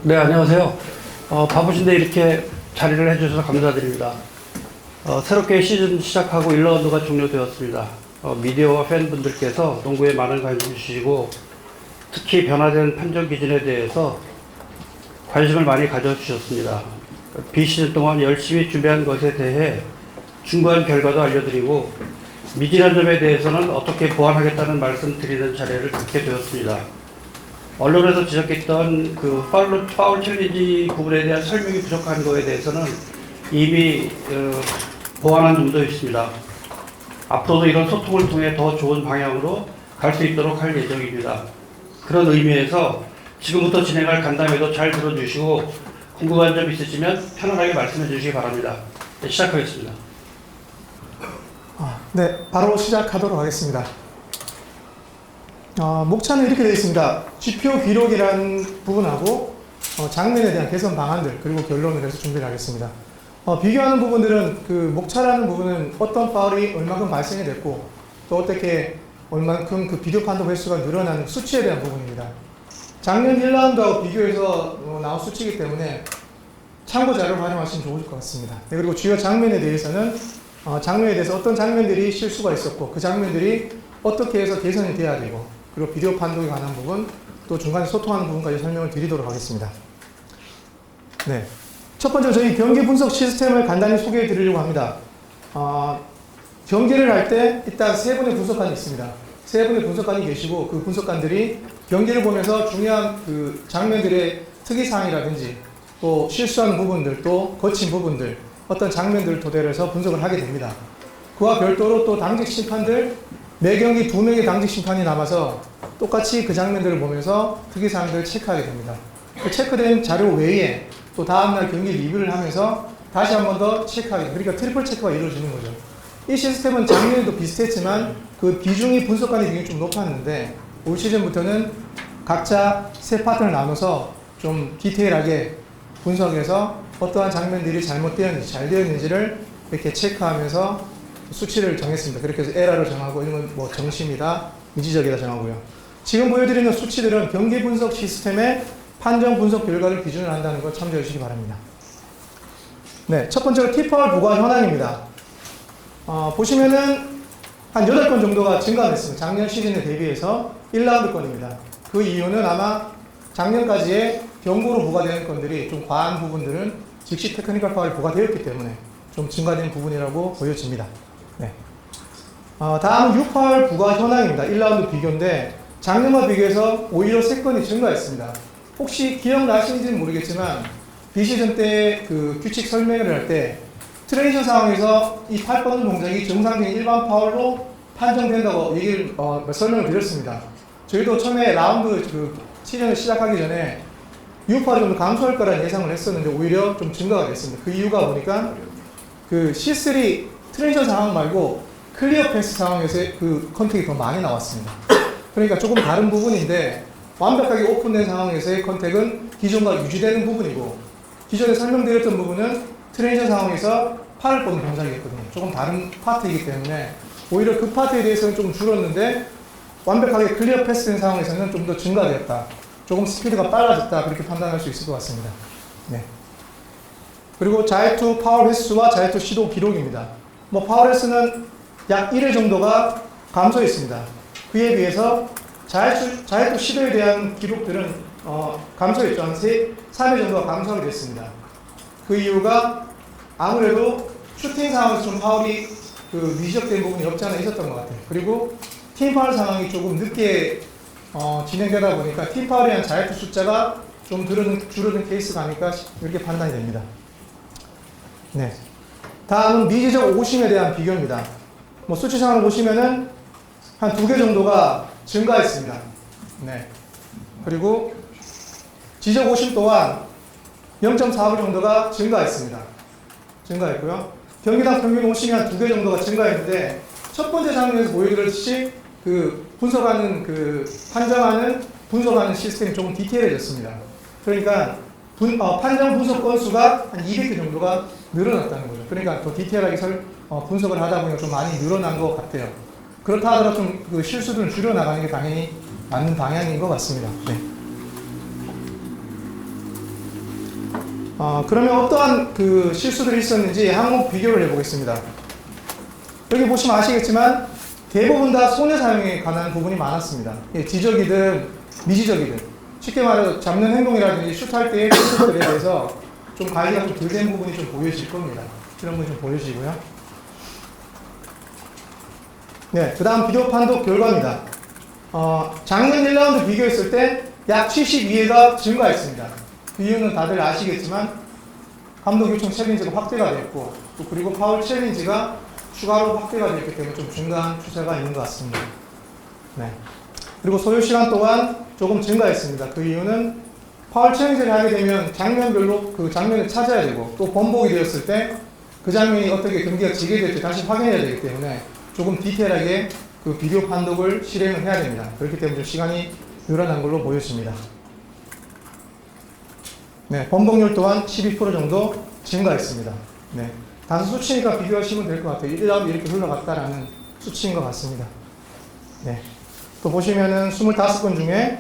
네, 안녕하세요. 바쁘신데 이렇게 자리를 해주셔서 감사드립니다. 새롭게 시즌 시작하고 1라운드가 종료되었습니다. 미디어와 팬분들께서 농구에 많은 관심 주시고 특히 변화된 판정 기준에 대해서 관심을 많이 가져주셨습니다. 비시즌 동안 열심히 준비한 것에 대해 중간 결과도 알려드리고 미진한 점에 대해서는 어떻게 보완하겠다는 말씀 드리는 자리를 갖게 되었습니다. 언론에서 지적했던 그 파울 챌린지 부분에 대한 설명이 부족한 거에 대해서는 이미 보완한 점도 있습니다. 앞으로도 이런 소통을 통해 더 좋은 방향으로 갈 수 있도록 할 예정입니다. 그런 의미에서 지금부터 진행할 간담회도 잘 들어주시고 궁금한 점 있으시면 편안하게 말씀해 주시기 바랍니다. 네, 시작하겠습니다. 네, 바로 시작하도록 하겠습니다. 목차는 이렇게 되어 있습니다. 지표 기록이라는 부분하고 장면에 대한 개선 방안들 그리고 결론을 해서 준비를 하겠습니다. 비교하는 부분들은 그 목차라는 부분은 어떤 파울이 얼마큼 발생이 됐고 또 어떻게 얼만큼 그 비디오 판독 횟수가 늘어나는 수치에 대한 부분입니다. 작년 1라운드하고 비교해서 나온 수치이기 때문에 참고 자료를 활용하시면 좋을 것 같습니다. 네, 그리고 주요 장면에 대해서는 장면에 대해서 어떤 장면들이 실수가 있었고 그 장면들이 어떻게 해서 개선이 돼야 되고 그리고 비디오 판독에 관한 부분 또 중간에 소통하는 부분까지 설명을 드리도록 하겠습니다. 네, 첫 번째로 저희 경기 분석 시스템을 간단히 소개해 드리려고 합니다. 경기를 할 때 일단 세 분의 분석관이 있습니다. 세 분의 분석관이 계시고 그 분석관들이 경기를 보면서 중요한 그 장면들의 특이사항이라든지 또 실수하는 부분들 또 거친 부분들 어떤 장면들을 토대로 해서 분석을 하게 됩니다. 그와 별도로 또 당직 심판들 매 경기 2명의 당직 심판이 남아서 똑같이 그 장면들을 보면서 특이사항들을 체크하게 됩니다. 그 체크된 자료 외에 또 다음날 경기 리뷰를 하면서 다시 한 번 더 체크하게 됩니다. 그러니까 트리플 체크가 이루어지는 거죠. 이 시스템은 작년에도 비슷했지만 그 비중이 분석관의 비중이 좀 높았는데 올 시즌부터는 각자 세 파트를 나눠서 좀 디테일하게 분석해서 어떠한 장면들이 잘못되었는지 잘 되었는지를 이렇게 체크하면서 수치를 정했습니다. 그렇게 해서 에러를 정하고 이런 건 뭐 정심이다, 미지적이다 정하고요. 지금 보여드리는 수치들은 경기 분석 시스템의 판정 분석 결과를 기준으로 한다는 걸 참조해 주시기 바랍니다. 네, 첫 번째로 티파울 부과 현황입니다. 보시면은 한 8건 정도가 증가했습니다. 작년 시즌에 대비해서 1라운드 건입니다. 그 이유는 아마 작년까지의 경고로 부과되는 건들이 좀 과한 부분들은 즉시 테크니컬 파울이 부과되었기 때문에 좀 증가된 부분이라고 보여집니다. 네. 다음은 6파울 부과 현황입니다. 1라운드 비교인데 작년과 비교해서 오히려 3건이 증가했습니다. 혹시 기억나시는지는 모르겠지만 비시즌 때 그 규칙 설명을 할 때 트레이션 상황에서 이 팔 뻗는 동작이 정상적인 일반 파울로 판정된다고 얘기를 설명을 드렸습니다. 저희도 처음에 라운드 그 시즌을 시작하기 전에 6파울 정도 감소할 거라는 예상을 했었는데 오히려 좀 증가가 됐습니다. 그 이유가 보니까 그 C3 트레이션 상황 말고 클리어 패스 상황에서의 그 컨택이 더 많이 나왔습니다. 그러니까 조금 다른 부분인데 완벽하게 오픈된 상황에서의 컨택은 기존과 유지되는 부분이고 기존에 설명드렸던 부분은 트레이션 상황에서 팔을 뻗는 동작이었거든요. 조금 다른 파트이기 때문에 오히려 그 파트에 대해서는 조금 줄었는데 완벽하게 클리어 패스된 상황에서는 좀 더 증가되었다. 조금 스피드가 빨라졌다. 그렇게 판단할 수 있을 것 같습니다. 네. 그리고 자유투 파울 횟수와 자유투 시도 기록입니다. 파울 횟수는 약 1회 정도가 감소했습니다. 그에 비해서 자유투 시도에 대한 기록들은 감소했죠. 한 3회 정도가 감소하게 됐습니다. 그 이유가 아무래도 슈팅 상황에서 좀 파울이 그 미지적된 부분이 없지 않아 있었던 것 같아요. 그리고 팀 파울 상황이 조금 늦게 진행되다 보니까 팀 파울에 대한 자유투 숫자가 좀 줄어든 케이스가 아닐까 이렇게 판단이 됩니다. 네. 다음은 미지적 오심에 대한 비교입니다. 수치상으로 보시면은 한 2개 정도가 증가했습니다. 네. 그리고 지적 오심 또한 0.4분 정도가 증가했습니다. 증가했고요. 경기당 평균 오심이 한 2개 정도가 증가했는데 첫 번째 장면에서 보여드렸듯이 그 분석하는 시스템이 조금 디테일해졌습니다. 그러니까 판정 분석 건수가 한 200개 정도가 늘어났다는 거죠. 그러니까 더 디테일하게 분석을 하다 보니까 좀 많이 늘어난 것 같아요. 그렇다 하더라도 좀 그 실수들을 줄여나가는 게 당연히 맞는 방향인 것 같습니다. 네. 그러면 어떠한 그 실수들이 있었는지 한번 비교를 해보겠습니다. 여기 보시면 아시겠지만 대부분 다 손의 사용에 관한 부분이 많았습니다. 지적이든 미지적이든 쉽게 말해서 잡는 행동이라든지 슛할 때의 실수들에 대해서 좀 관리가 좀 덜 된 부분이 좀 보여질 겁니다. 이런 부분이 좀 보여지고요. 네, 그 다음 비디오 판독 결과입니다. 작년 1라운드 비교했을 때 약 72회가 증가했습니다. 그 이유는 다들 아시겠지만 감독 요청 챌린지가 확대가 됐고 또 그리고 파울 챌린지가 추가로 확대가 됐기 때문에 좀 증가한 추세가 있는 것 같습니다. 네. 그리고 소요 시간 또한 조금 증가했습니다. 그 이유는 파울 챌린지를 하게 되면 장면별로 그 장면을 찾아야 되고 또 번복이 되었을 때 그 장면이 어떻게 경기가 지게 될지 다시 확인해야 되기 때문에 조금 디테일하게 그 비디오 판독을 실행을 해야 됩니다. 그렇기 때문에 좀 시간이 늘어난 걸로 보여집니다. 네, 번복률 또한 12% 정도 증가했습니다. 네, 단수 수치니까 비교하시면 될 것 같아요. 1라운드 이렇게 흘러갔다라는 수치인 것 같습니다. 네, 또 보시면은 25건 중에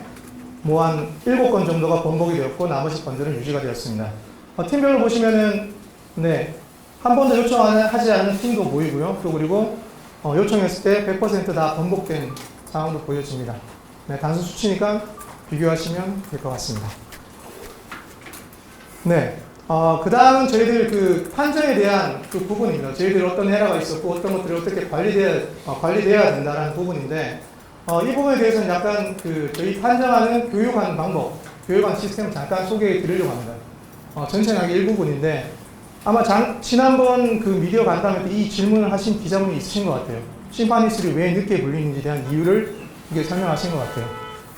뭐 한 7건 정도가 번복이 되었고 나머지 건들은 유지가 되었습니다. 팀별로 보시면은 네, 한 번도 요청하지 않은 팀도 보이고요. 또 그리고 요청했을 때 100%다 번복된 상황도 보여집니다. 네, 단수 수치니까 비교하시면 될 것 같습니다. 네, 그 다음은 저희들 그 판정에 대한 그 부분입니다. 저희들 어떤 에러가 있었고 어떤 것들이 어떻게 관리돼야 된다는 부분인데, 이 부분에 대해서는 약간 그 저희 판정하는 교육하는 방법, 교육하는 시스템을 잠깐 소개해 드리려고 합니다. 전체하게 일부분인데, 아마 지난번 그 미디어 간담회 때 이 질문을 하신 기자분이 있으신 것 같아요. 심판 휘슬이 왜 늦게 불리는지에 대한 이유를 이게 설명하신 것 같아요.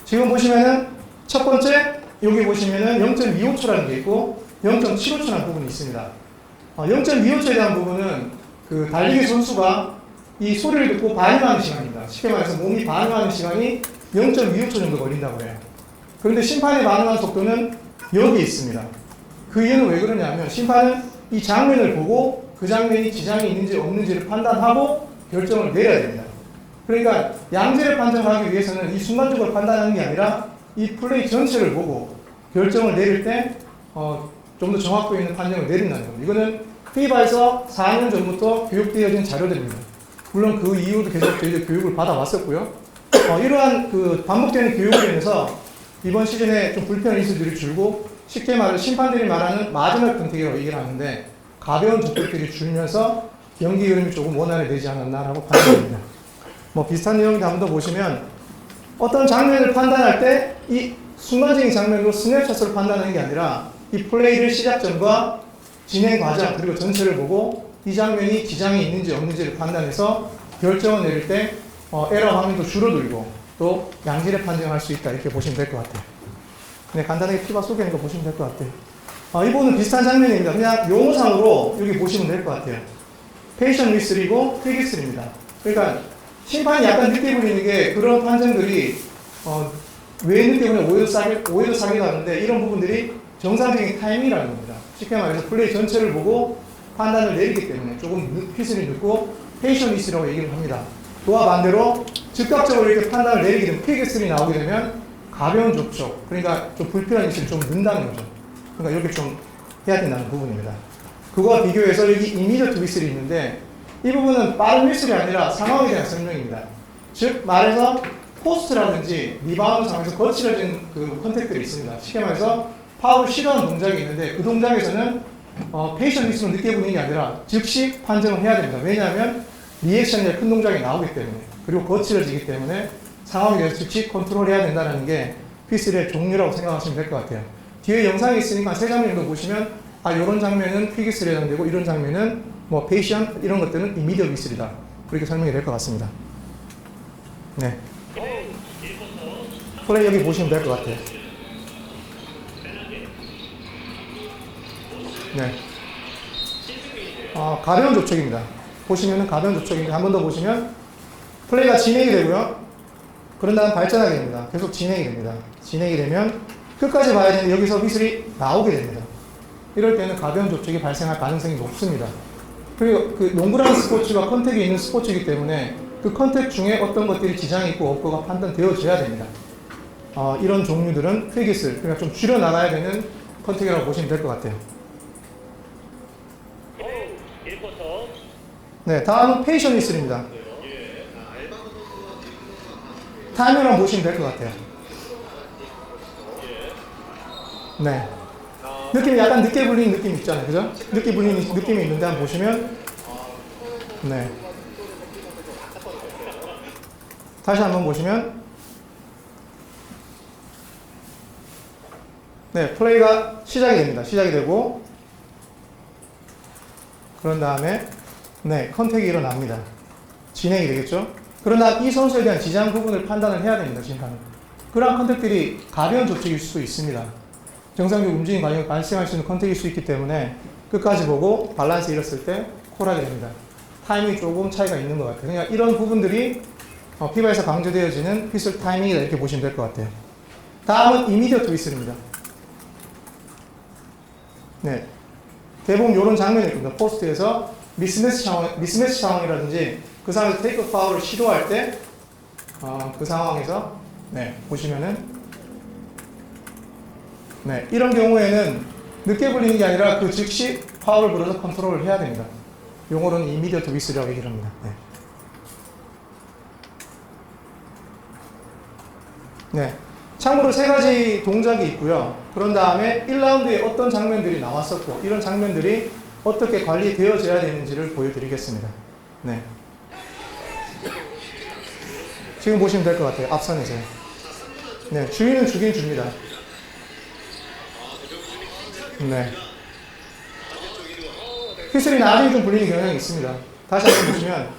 지금 보시면은 첫 번째, 여기 보시면은 0.25초라는 게 있고 0.75초라는 부분이 있습니다. 0.25초에 대한 부분은 그 달리기 선수가 이 소리를 듣고 반응하는 시간입니다. 쉽게 말해서 몸이 반응하는 시간이 0.25초 정도 걸린다고 해요. 그런데 심판이 반응하는 속도는 여기 있습니다. 그 이유는 왜 그러냐면 심판은 이 장면을 보고 그 장면이 지장이 있는지 없는지를 판단하고 결정을 내려야 됩니다. 그러니까 양질의 판정을 하기 위해서는 이 순간적으로 판단하는 게 아니라 이 플레이 전체를 보고 결정을 내릴 때 좀 더 정확도 있는 판정을 내린다는 겁니다. 이거는 피바에서 4년 전부터 교육되어진 자료들입니다. 물론 그 이후도 계속 저희들 교육을 받아왔었고요. 이러한 그 반복되는 교육을 인해서 이번 시즌에 좀 불편한 이슈들이 줄고 쉽게 말해 심판들이 말하는 마지막 컨택이라고 얘기를 하는데 가벼운 접촉들이 줄면서 경기 흐름이 조금 원활해지지 않았나라고 판단합니다. 뭐 비슷한 내용을 한 번 더 보시면 어떤 장면을 판단할 때 이 순간적인 장면으로 스냅샷으로 판단하는 게 아니라 이 플레이를 시작 전과 진행 과정 그리고 전체를 보고 이 장면이 지장이 있는지 없는지를 판단해서 결정을 내릴 때 에러 확률도 줄어들고 또 양질의 판정할 수 있다 이렇게 보시면 될 것 같아요. 네, 간단하게 피바 소개하는 거 보시면 될 것 같아요. 이 부분은 비슷한 장면입니다. 그냥 용어상으로 여기 보시면 될 것 같아요. 페이션 위슬이고 퀵위슬입니다. 그러니까 심판이 약간 늦게 불리는 게 그런 판정들이 왜 늦게 불리냐 오해도 사기도 하는데 이런 부분들이 정상적인 타이밍이라는 겁니다. 쉽게 말해서 플레이 전체를 보고 판단을 내리기 때문에 조금 휘슬이 늦고 페이션 위슬이라고 얘기를 합니다. 그와 반대로 즉각적으로 이렇게 판단을 내리게 되면 퀵위슬이 나오게 되면 가벼운 접촉, 그러니까 좀 불필요한 위슬이 좀 는다는 거죠. 그러니까 이렇게 좀 해야 된다는 부분입니다. 그거와 비교해서 여기 이미디어트 위슬이 있는데 이 부분은 빠른 위슬이 아니라 상황에 대한 설명입니다. 즉 말해서 포스트라든지 리바운드 상황에서 거칠어진 그 컨택들이 있습니다. 쉽게 말해서 파울 시도하는 동작이 있는데 그 동작에서는 페이션 위스로 늦게 부리는 게 아니라 즉시 판정을 해야 됩니다. 왜냐하면 리액션이 큰 동작이 나오기 때문에 그리고 거칠어지기 때문에 상황에 대해서 즉시 컨트롤해야 된다는 게 휘슬의 종류라고 생각하시면 될 것 같아요. 뒤에 영상이 있으니까 세 장면 정도 보시면 이런 장면은 퀵위슬에 해당되고 이런 장면은 뭐 페이션 이런 것들은 이미디어 위슬이다. 그렇게 설명이 될 것 같습니다. 네. 플레이 여기 보시면 될 것 같아요. 네. 가벼운 접촉입니다. 보시면은 가벼운 접촉인데 한 번 더 보시면 플레이가 진행이 되고요. 그런 다음 발전하게 됩니다. 계속 진행이 됩니다. 진행이 되면 끝까지 봐야 되는데 여기서 휘슬이 나오게 됩니다. 이럴 때는 가벼운 접촉이 발생할 가능성이 높습니다. 그리고 그 농구라는 스포츠가 컨택이 있는 스포츠이기 때문에 그 컨택 중에 어떤 것들이 지장이 있고 없고가 판단되어져야 됩니다. 이런 종류들은 퀵위슬, 그러니까 좀 줄여나가야 되는 컨택이라고 보시면 될 것 같아요. 네, 다음은 페이션 휘슬입니다. 타이밍만 보시면 될 것 같아요. 네. 느낌이 약간 늦게 불리는 느낌 있잖아요. 그죠? 늦게 불리는 느낌이 있는데 한번 보시면, 네. 다시 한번 보시면, 네, 플레이가 시작이 됩니다. 시작이 되고, 그런 다음에, 네, 컨택이 일어납니다. 진행이 되겠죠? 그러나 이 선수에 대한 지장 부분을 판단을 해야 됩니다, 심판은. 그러한 컨택들이 가벼운 접촉일 수도 있습니다. 정상적 움직임 과정에 발생할 수 있는 컨택일 수 있기 때문에 끝까지 보고 밸런스 잃었을 때 콜하게 됩니다. 타이밍이 조금 차이가 있는 것 같아요. 그러니까 이런 부분들이 피바에서 강조되어지는 휘슬 타이밍이다 이렇게 보시면 될 것 같아요. 다음은 이미디어트 휘슬입니다. 네. 대부분 이런 장면이 있습니다. 포스트에서 미스매치 상황이라든지 그 상황에서 테이크 파울을 시도할 때 그 상황에서 네, 보시면은 네, 이런 경우에는 늦게 불리는 게 아니라 그 즉시 파울을 불어서 컨트롤을 해야 됩니다. 용어로는 이미디어트 휘슬이라고 얘기를 합니다. 네. 네. 참고로 세 가지 동작이 있고요. 그런 다음에 1라운드에 어떤 장면들이 나왔었고 이런 장면들이 어떻게 관리되어져야 되는지를 보여드리겠습니다. 네. 지금 보시면 될 것 같아요. 앞선에서요. 네. 주인은 주긴 줍니다. 네. 휘슬이 나중에 좀 불리는 경향이 있습니다. 다시 한번 보시면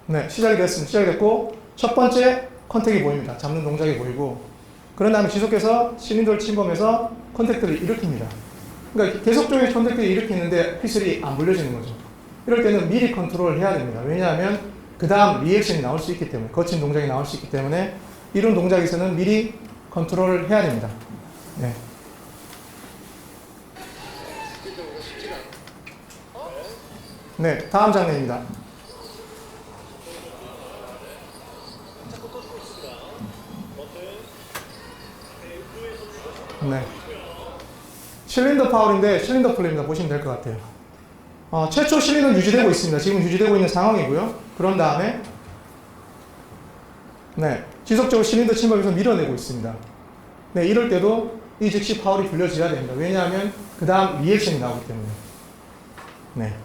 네, 시작이 됐습니다. 시작이 됐고 첫 번째 컨택이 보입니다. 잡는 동작이 보이고 그런 다음에 지속해서 실린더를 침범해서 컨택트를 일으킵니다. 그러니까 계속적인 컨택트를 일으키는데 휘슬이 안 불려지는 거죠. 이럴 때는 미리 컨트롤을 해야 됩니다. 왜냐하면 그 다음 리액션이 나올 수 있기 때문에 거친 동작이 나올 수 있기 때문에 이런 동작에서는 미리 컨트롤을 해야 됩니다. 네. 네, 다음 장면입니다. 네. 실린더 파울인데 실린더 플레이입니다. 보시면 될 것 같아요. 최초 실린더는 유지되고 있습니다. 지금 유지되고 있는 상황이고요. 그런 다음에 네, 지속적으로 실린더 침범해서 밀어내고 있습니다. 네, 이럴 때도 이 즉시 파울이 불려져야 됩니다. 왜냐하면 그 다음 리액션이 나오기 때문에. 네.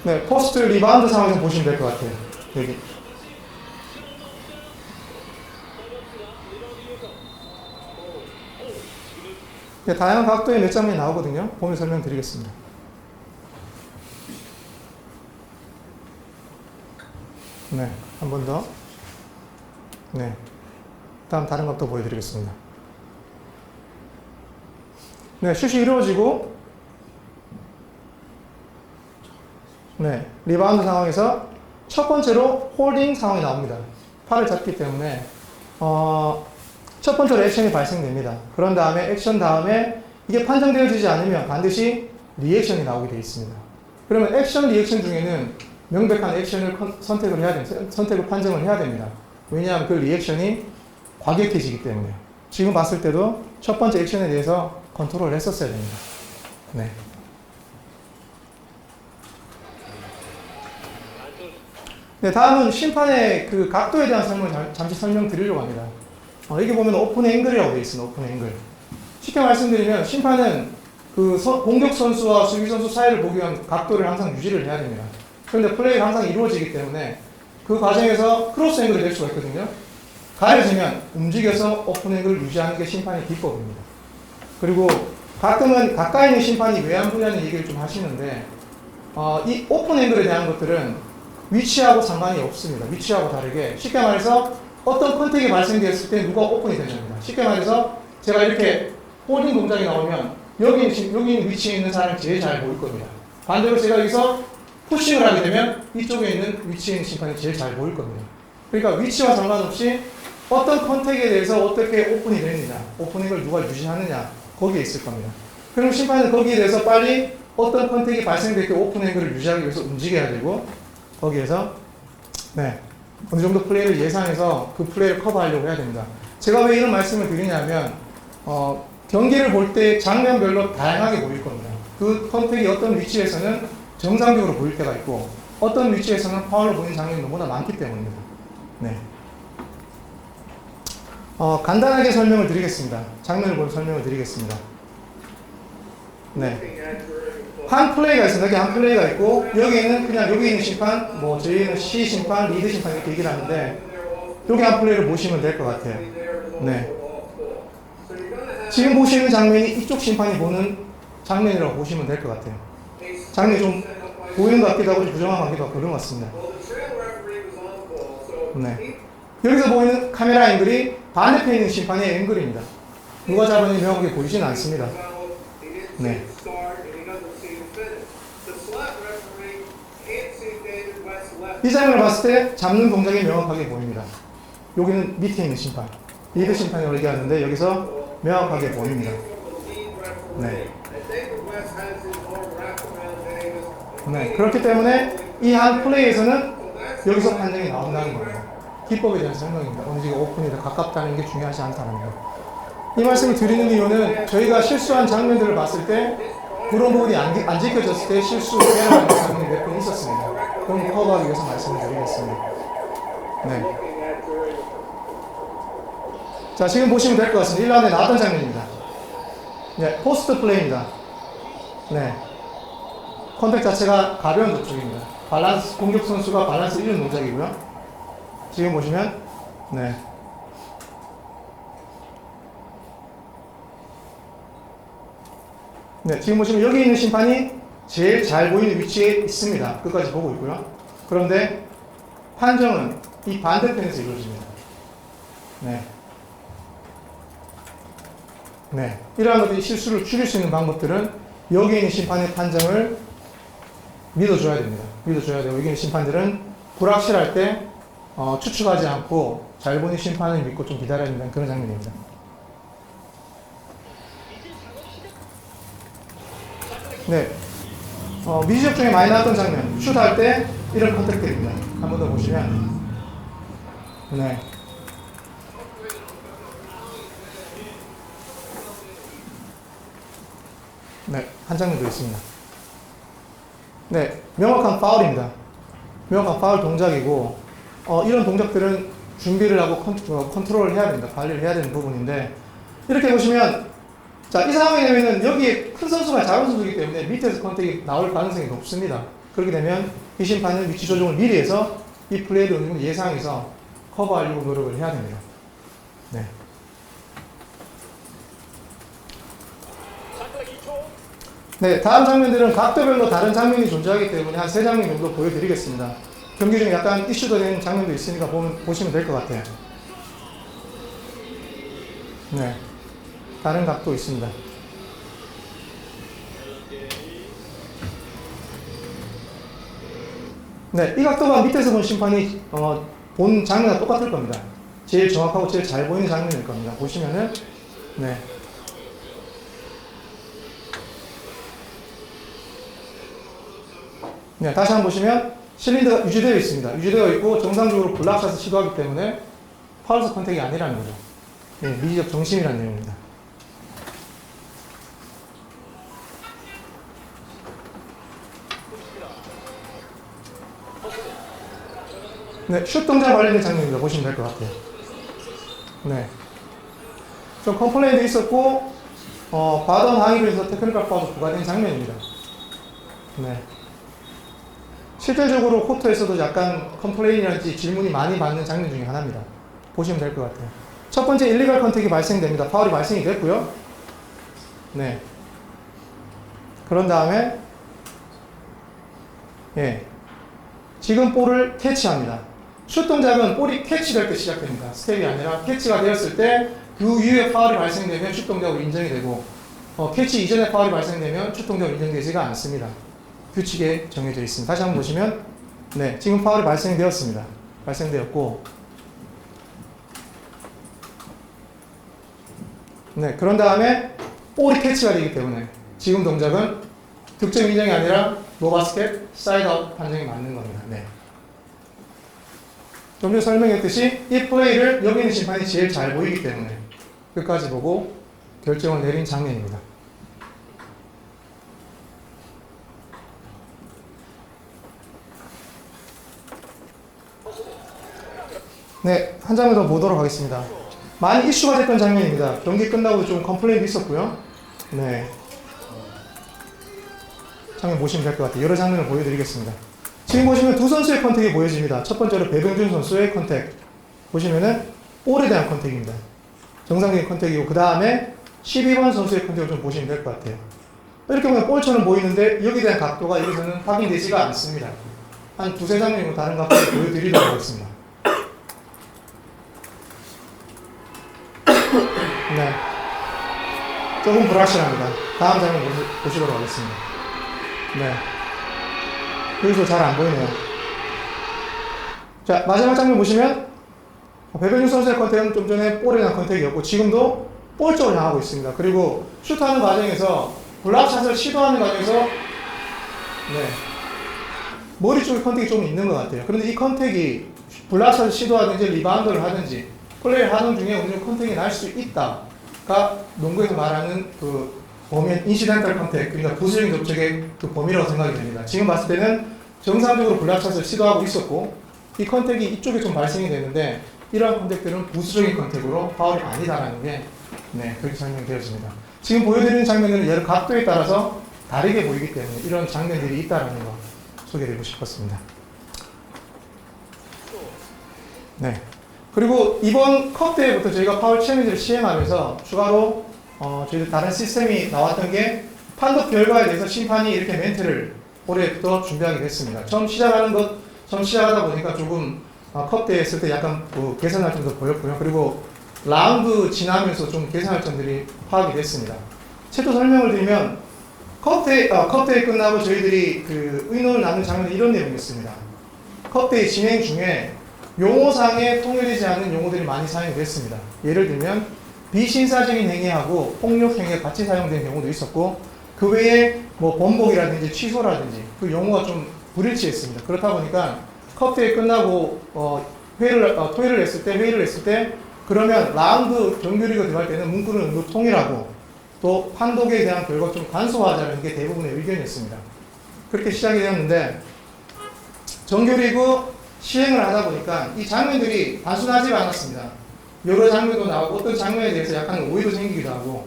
네, 포스트 리바운드 상황에서 보시면 될 것 같아요. 여기. 네, 다양한 각도의 몇 장면이 나오거든요. 보면 설명드리겠습니다. 네, 한 번 더. 네, 다음 다른 각도 보여드리겠습니다. 네, 슛이 이루어지고 네, 리바운드 상황에서 첫 번째로 홀딩 상황이 나옵니다. 팔을 잡기 때문에 첫 번째로 액션이 발생됩니다. 그런 다음에 액션 다음에 이게 판정되어지지 않으면 반드시 리액션이 나오게 되어 있습니다. 그러면 액션, 리액션 중에는 명백한 액션을 선택을 해야 됩니다. 선택을 판정을 해야 됩니다. 왜냐하면 그 리액션이 과격해지기 때문에. 지금 봤을 때도 첫 번째 액션에 대해서 컨트롤을 했었어야 됩니다. 네. 네, 다음은 심판의 그 각도에 대한 설명을 잠시 설명드리려고 합니다. 여기 보면 오픈 앵글이라고 되어 있습니다. 오픈 앵글. 쉽게 말씀드리면 심판은 그 공격 선수와 수비 선수 사이를 보기 위한 각도를 항상 유지를 해야 됩니다. 그런데 플레이가 항상 이루어지기 때문에 그 과정에서 크로스 앵글이 될 수가 있거든요. 가려지면 움직여서 오픈 앵글을 유지하는 게 심판의 기법입니다. 그리고 가끔은 가까이 있는 심판이 왜 안 보냐는 얘기를 좀 하시는데 이 오픈 앵글에 대한 것들은 위치하고 상관이 없습니다. 위치하고 다르게 쉽게 말해서 어떤 컨택이 발생되었을 때 누가 오픈이 되는 쉽게 말해서 제가 이렇게 홀딩 동작이 나오면 여기 위치에 있는 사람이 제일 잘 보일 겁니다. 반대로 제가 여기서 푸싱을 하게 되면 이쪽에 있는 위치에 있는 심판이 제일 잘 보일 겁니다. 그러니까 위치와 상관없이 어떤 컨택에 대해서 어떻게 오픈이 되느냐, 오프닝을 누가 유지하느냐 거기에 있을 겁니다. 그럼 심판은 거기에 대해서 빨리 어떤 컨택이 발생될 때 오픈 앵글을 유지하기 위해서 움직여야 되고 거기에서 네, 어느 정도 플레이를 예상해서 그 플레이를 커버하려고 해야 됩니다. 제가 왜 이런 말씀을 드리냐면 경기를 볼 때 장면별로 다양하게 보일 겁니다. 그 컨택이 어떤 위치에서는 정상적으로 보일 때가 있고 어떤 위치에서는 파울로 보이는 장면이 너무나 많기 때문입니다. 네. 간단하게 설명을 드리겠습니다. 장면을 보고 설명을 드리겠습니다. 네. 한 플레이가 있습니다. 여기 한 플레이가 있고 여기는 그냥 여기 있는 심판, 뭐 저희는 C 심판, 리드 심판 이렇게 얘기를 하는데 여기 한 플레이를 보시면 될 것 같아요. 네. 지금 보시는 장면이 이쪽 심판이 보는 장면이라고 보시면 될 것 같아요. 장면이 좀 보이는 것 같기도 하고 부정한 것 같기도 하고 그런 것 같습니다. 네. 여기서 보이는 카메라 앵글이 반대편에 있는 심판의 앵글입니다. 누가 잡았는지 명확하게 보이지는 않습니다. 네. 이 장면을 봤을 때 잡는 동작이 명확하게 보입니다. 여기는 밑에 있는 심판, 리드 심판이라고 얘기하는데 여기서 명확하게 보입니다. 네. 네. 그렇기 때문에 이 한 플레이에서는 여기서 판정이 나온다는 겁니다. 기법에 대한 설명입니다. 언제가 오픈이다 가깝다는 게 중요하지 않다는 거. 이 말씀을 드리는 이유는 저희가 실수한 장면들을 봤을 때 그런 부분이 안 지켜졌을 때 실수하는 장면이 몇 번 있었습니다. 그럼 커버하기 위해서 말씀을 드리겠습니다. 네. 자, 지금 보시면 될 것 같습니다. 1라운드에 나왔던 장면입니다. 네, 포스트 플레이입니다. 네. 컨택 자체가 가벼운 접촉입니다. 밸런스, 공격 선수가 밸런스 잃는 동작이고요. 지금 보시면, 네. 네, 지금 보시면 여기 있는 심판이 제일 잘 보이는 위치에 있습니다. 끝까지 보고 있고요. 그런데 판정은 이 반대편에서 이루어집니다. 네. 네. 이러한 것들이 실수를 줄일 수 있는 방법들은 여기 있는 심판의 판정을 믿어줘야 됩니다. 믿어줘야 되고, 여기 있는 심판들은 불확실할 때 추측하지 않고 잘 보는 심판을 믿고 좀 기다려야 된다는 그런 장면입니다. 네. 미지적 중에 많이 나왔던 장면, 슛할 때 이런 컨택트입니다. 한 번 더 보시면, 네. 네, 한 장면 더 있습니다. 네, 명확한 파울입니다. 명확한 파울 동작이고, 이런 동작들은 준비를 하고 컨트롤을 해야 됩니다. 관리를 해야 되는 부분인데, 이렇게 보시면, 자, 이 상황이 되면은 여기에 큰 선수가 작은 선수이기 때문에 밑에서 컨택이 나올 가능성이 높습니다. 그렇게 되면 이 심판은 위치 조정을 미리 해서 이 플레이를 어느 정도 예상해서 커버하려고 노력을 해야 됩니다. 네. 네, 다음 장면들은 각도별로 다른 장면이 존재하기 때문에 한 3장면 정도 보여드리겠습니다. 경기 중에 약간 이슈가 되는 장면도 있으니까 보시면 될 것 같아요. 네. 다른 각도 있습니다. 네, 이 각도가 밑에서 본 심판이 본 장면과 똑같을 겁니다. 제일 정확하고 제일 잘 보이는 장면일 겁니다. 보시면은 네. 네, 다시 한번 보시면 실린더가 유지되어 있습니다. 유지되어 있고 정상적으로 블락샷을 시도하기 때문에 파울스 컨택이 아니라는 거죠. 네, 미지적 정심이라는 내용입니다. 네, 슛 동작 관련된 장면입니다. 보시면 될 것 같아요. 네. 좀 컴플레인도 있었고, 과도한 항의로 해서 테크니컬 파울도 부과된 장면입니다. 네. 실질적으로 코트에서도 약간 컴플레인이라든지 질문이 많이 받는 장면 중에 하나입니다. 보시면 될 것 같아요. 첫 번째 일리갈 컨택이 발생됩니다. 파울이 발생이 됐고요. 네. 그런 다음에, 예. 지금 볼을 캐치합니다. 슛 동작은 볼이 캐치될 때 시작됩니다. 스텝이 아니라 캐치가 되었을 때 그 이후에 파울이 발생되면 슛 동작으로 인정이 되고 캐치 이전에 파울이 발생되면 슛 동작으로 인정되지가 않습니다. 규칙에 정해져 있습니다. 다시 한번 보시면 네, 지금 파울이 발생되었습니다. 발생되었고 네, 그런 다음에 볼이 캐치가 되기 때문에 지금 동작은 득점 인정이 아니라 노바스켓 사이드아웃 판정이 맞는 겁니다. 네. 좀 전에 설명했듯이 이 플레이를 여기 있는 심판이 제일 잘 보이기 때문에 끝까지 보고 결정을 내린 장면입니다. 네, 한 장면 더 보도록 하겠습니다. 많이 이슈가 됐던 장면입니다. 경기 끝나고 좀 컴플레인도 있었고요. 네. 장면 보시면 될 것 같아요. 여러 장면을 보여드리겠습니다. 지금 보시면 두 선수의 컨택이 보여집니다. 첫 번째로 배병준 선수의 컨택. 보시면은 볼에 대한 컨택입니다. 정상적인 컨택이고, 그 다음에 12번 선수의 컨택을 좀 보시면 될 것 같아요. 이렇게 보면 볼처럼 보이는데, 여기에 대한 각도가 여기서는 확인되지가 않습니다. 한 두세 장면이고 다른 각도를 보여드리도록 하겠습니다. 네. 조금 불확실합니다. 다음 장면 보시도록 하겠습니다. 네. 여기서 잘 안 보이네요. 자, 마지막 장면 보시면, 배병준 선수의 컨택은 좀 전에 볼에 대한 컨택이었고, 지금도 볼 쪽을 향하고 있습니다. 그리고 슛하는 과정에서, 블락샷을 시도하는 과정에서, 네. 머리 쪽에 컨택이 좀 있는 것 같아요. 그런데 이 컨택이 블락샷을 시도하든지 리바운드를 하든지, 플레이를 하는 중에 어느 정도 컨택이 날 수 있다가 농구에서 말하는 그 범위는 인시덴탈 컨택, 그러니까 부수적인 접촉의 그 범위라고 생각이 됩니다. 지금 봤을 때는 정상적으로 블락샷을 시도하고 있었고 이 컨택이 이쪽에 좀 발생이 되는데 이러한 컨택들은 부수적인 컨택으로 파울이 아니다라는 게 네, 그렇게 설명되어집니다. 지금 보여드리는 장면은 여러 각도에 따라서 다르게 보이기 때문에 이런 장면들이 있다라는 거 소개드리고 싶었습니다. 네. 그리고 이번 컵 대회부터 저희가 파울 챌린지를 시행하면서 추가로 저희들 다른 시스템이 나왔던 게 판독 결과에 대해서 심판이 이렇게 멘트를 올해부터 준비하게 됐습니다. 처음 시작하다 보니까 조금 컵 대회 했을 때 약간 개선할 점도 보였고요. 그리고 라운드 지나면서 좀 개선할 점들이 파악이 됐습니다. 최초 설명을 드리면 컵 대회 끝나고 저희들이 그 의논을 나눈 장면이 이런 내용이었습니다. 컵 대회 진행 중에 용어상에 통일되지 않는 용어들이 많이 사용이 됐습니다. 예를 들면 비신사적인 행위하고 폭력 행위가 같이 사용된 경우도 있었고 그 외에 뭐 번복이라든지 취소라든지 그 용어가 좀 불일치했습니다. 그렇다 보니까 컵 대회 끝나고 회의를 했을 때 그러면 라운드 정규리그 들어갈 때는 문구는 어느 통일하고 또 판독에 대한 결과 좀 간소화하자는 게 대부분의 의견이었습니다. 그렇게 시작이 되었는데 정규리그 시행을 하다 보니까 이 장면들이 단순하지가 않았습니다. 여러 장면도 나오고 어떤 장면에 대해서 약간 오해도 생기기도 하고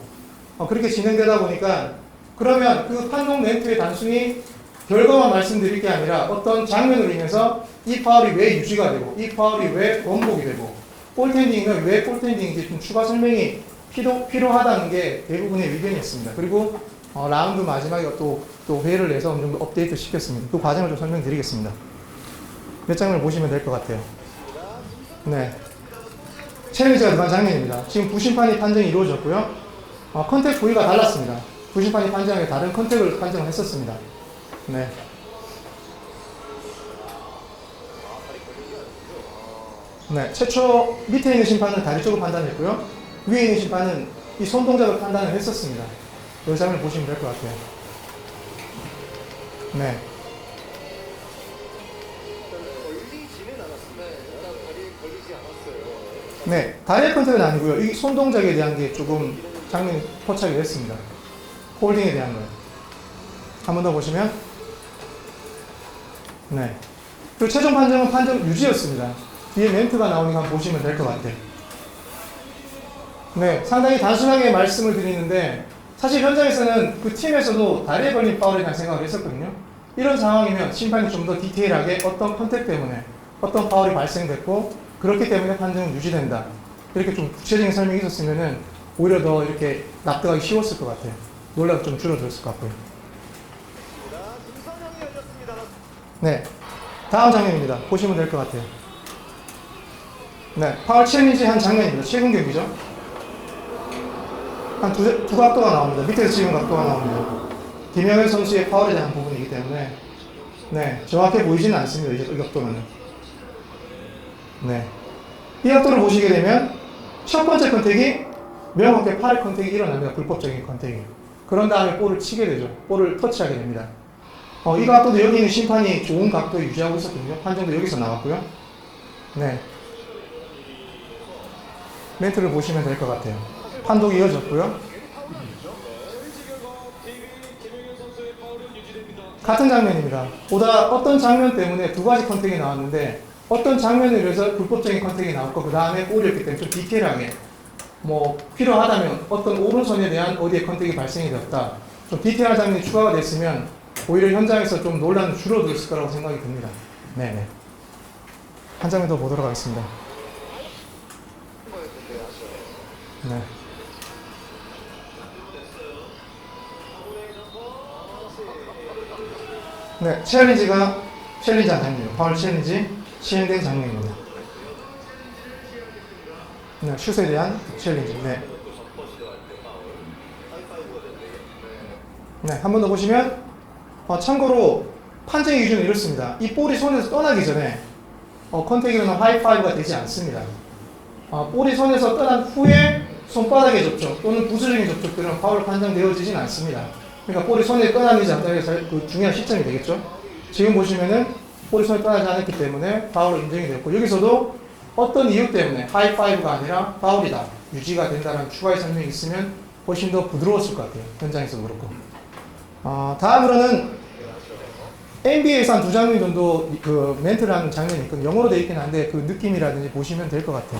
그렇게 진행되다 보니까 그러면 그 판독 멘트에 단순히 결과만 말씀드릴 게 아니라 어떤 장면으로 인해서 이 파울이 왜 유지가 되고 이 파울이 왜 원복이 되고 볼텐딩이면 왜 볼텐딩인지 좀 추가 설명이 필요하다는 게 대부분의 의견이었습니다. 그리고 라운드 마지막에 또 회의를 내서 어느 정도 업데이트 시켰습니다. 그 과정을 좀 설명드리겠습니다. 몇 장면을 보시면 될 것 같아요. 네. 챌린지가 들어간 장면입니다. 지금 부심판이 판정이 이루어졌고요. 컨택 부위가 달랐습니다. 부심판이 판정하기 다른 컨택을 판정을 했었습니다. 네. 네. 최초 밑에 있는 심판은 다리 쪽을 판단했고요. 위에 있는 심판은 이 손 동작을 판단을 했었습니다. 이 장면을 보시면 될 것 같아요. 네. 네, 다이렉트 컨택은 아니고요. 이 손 동작에 대한 게 조금 장면이 포착이 됐습니다. 홀딩에 대한 거예요. 한 번 더 보시면, 네. 그리고 최종 판정은 판정 유지였습니다. 뒤에 멘트가 나오니까 한번 보시면 될 것 같아요. 네, 상당히 단순하게 말씀을 드리는데 사실 현장에서는 그 팀에서도 다리에 걸린 파울에 대한 생각을 했었거든요. 이런 상황이면 심판이 좀 더 디테일하게 어떤 컨택 때문에 어떤 파울이 발생됐고 그렇기 때문에 판정은 유지된다. 이렇게 좀 구체적인 설명이 있었으면은 오히려 더 이렇게 납득하기 쉬웠을 것 같아요. 논란이 좀 줄어들었을 것 같고요. 네. 다음 장면입니다. 보시면 될 것 같아요. 네. 파울 챌린지 한 장면입니다. 최근 경기죠. 한 두 각도가 나옵니다. 밑에서 찍은 각도가 나옵니다. 김영현 선수의 파울에 대한 부분이기 때문에 네. 정확해 보이지는 않습니다. 이 각도는. 네. 이 각도를 보시게 되면 첫 번째 컨택이 명확하게 팔의 컨택이 일어납니다. 불법적인 컨택이. 그런 다음에 볼을 치게 되죠. 볼을 터치하게 됩니다. 이 각도도 여기 있는 심판이 좋은 각도 유지하고 있었거든요. 판정도 여기서 나왔고요. 네. 멘트를 보시면 될 것 같아요. 판독이 이어졌고요. 같은 장면입니다. 보다 어떤 장면 때문에 두 가지 컨택이 나왔는데 어떤 장면에 의해서 불법적인 컨택이 나왔고 그 다음에 볼이었기 때문에 좀 디테일하게 뭐 필요하다면 어떤 오른손에 대한 어디에 컨택이 발생이 되었다. 좀 디테일한 장면이 추가가 됐으면 오히려 현장에서 좀 논란이 줄어들었을 거라고 생각이 듭니다. 네네. 한 장면 더 보도록 하겠습니다. 네. 네, 챌린지한 장면이에요. 파울 챌린지 시행된 장면입니다. 네, 슛에 대한 챌린지. 네. 네, 한 번 더 보시면 참고로 판정의 기준은 이렇습니다. 이 볼이 손에서 떠나기 전에 컨택이 일어나면 하이파이브가 되지 않습니다. 볼이 손에서 떠난 후에 손바닥의 접촉 또는 부수적인 접촉들은 파울 판정되어지진 않습니다. 그러니까 볼이 손에 떠나는지 안 떠나는지 그 중요한 시점이 되겠죠. 지금 보시면은 볼이 손에 떠나지 않았기 때문에 파울로 인정이 됐고 여기서도 어떤 이유 때문에 하이파이브가 아니라 파울이다 유지가 된다는 추가의 설명이 있으면 훨씬 더 부드러웠을 것 같아요. 현장에서도 그렇고. 다음으로는 NBA에서 한 두 장면 정도 그 멘트를 하는 장면이 있거든요. 영어로 되어 있긴 한데 그 느낌이라든지 보시면 될 것 같아요.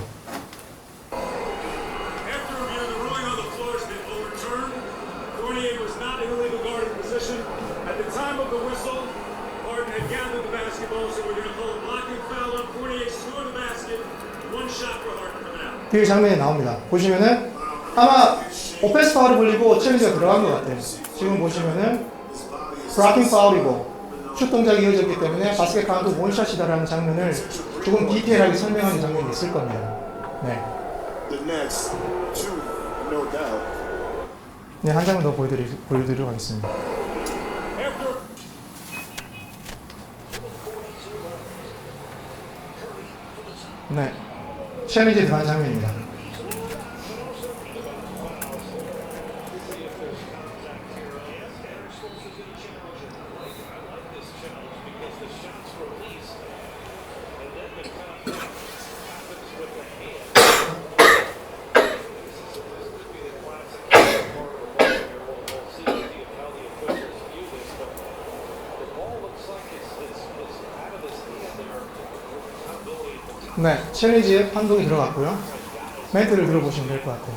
뒤에 장면이 나옵니다. 보시면은 아마 오펜스 파울이 불리고 챌린지가 들어간 것 같아요. 지금 보시면은 브라킹 파울이고 슛 동작이 이어졌기 때문에 바스켓 카운트 원샷이다라는 장면을 조금 디테일하게 설명하는 장면이 있을 겁니다. 네. 네, 한 장면 더 보여드리도록 하겠습니다. 네. 챌린지에 들어간 장면입니다. 네, 챌린지에 판독이 들어갔고요. 멘트를 들어보시면 될 것 같아요.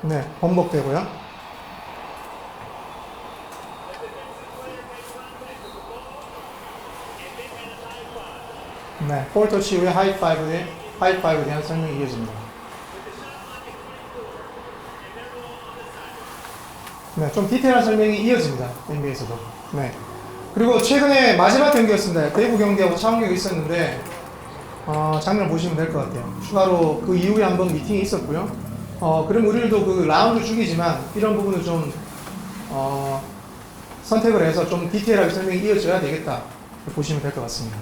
네, 번복되고요. 네, 볼 터치 이후에 하이파이브에 대한 설명이 이어집니다. 네, 좀 디테일한 설명이 이어집니다. NBA에서도. 네. 그리고 최근에 마지막 경기였습니다. 대구 경기하고 차원 경기 있었는데 장면 보시면 될 것 같아요. 추가로 그 이후에 한번 미팅이 있었고요. 그럼 우리들도 그 라운드 중이지만 이런 부분을 좀 선택을 해서 좀 디테일하게 설명이 이어져야 되겠다. 보시면 될 것 같습니다.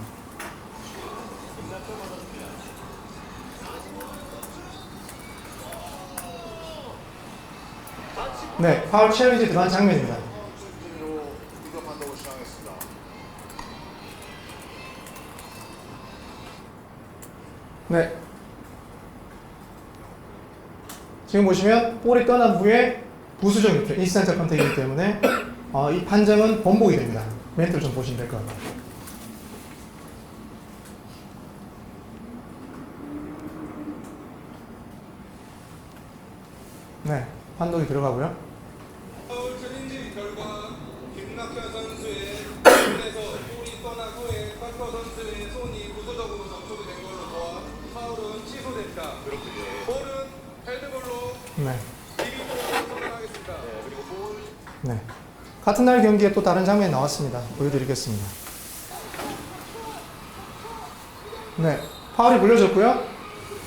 네, 파울 챌린지 들어간 장면입니다. 네. 지금 보시면 볼이 떠난 후에 부수적 유출, 인스턴트 컨택이기 때문에 이 판정은 번복이 됩니다. 멘트를 좀 보시면 될 것 같아요. 네, 판독이 들어가고요. 파울 챌린지 결과 김낙현 선수의 손에서 볼이 떠난 후에 파커 선수의 손이 부수적으로 접촉이 된 걸로 보아 파울은 취소됩니다. 그렇군요. 볼은 헤드볼로 네. 비기로 선언하겠습니다. 그리고 볼. 네. 같은 날 경기에 또 다른 장면이 나왔습니다. 보여드리겠습니다. 네. 파울이 물려졌고요.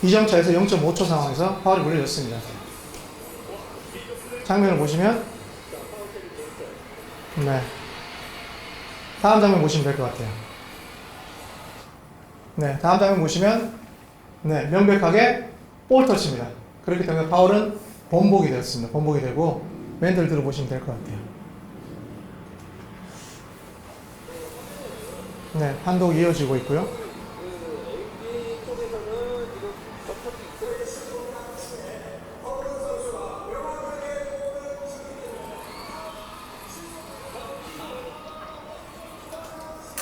2점 차에서 0.5초 상황에서 파울이 물려졌습니다. 장면을 보시면 네. 다음 장면 보시면 될 것 같아요. 네, 다음 장면 보시면 네, 명백하게 볼 터치입니다. 그렇기 때문에 파울은 번복이 되었습니다. 번복이 되고 멘트를 들어보시면 될 것 같아요. 네, 판독이 이어지고 있고요.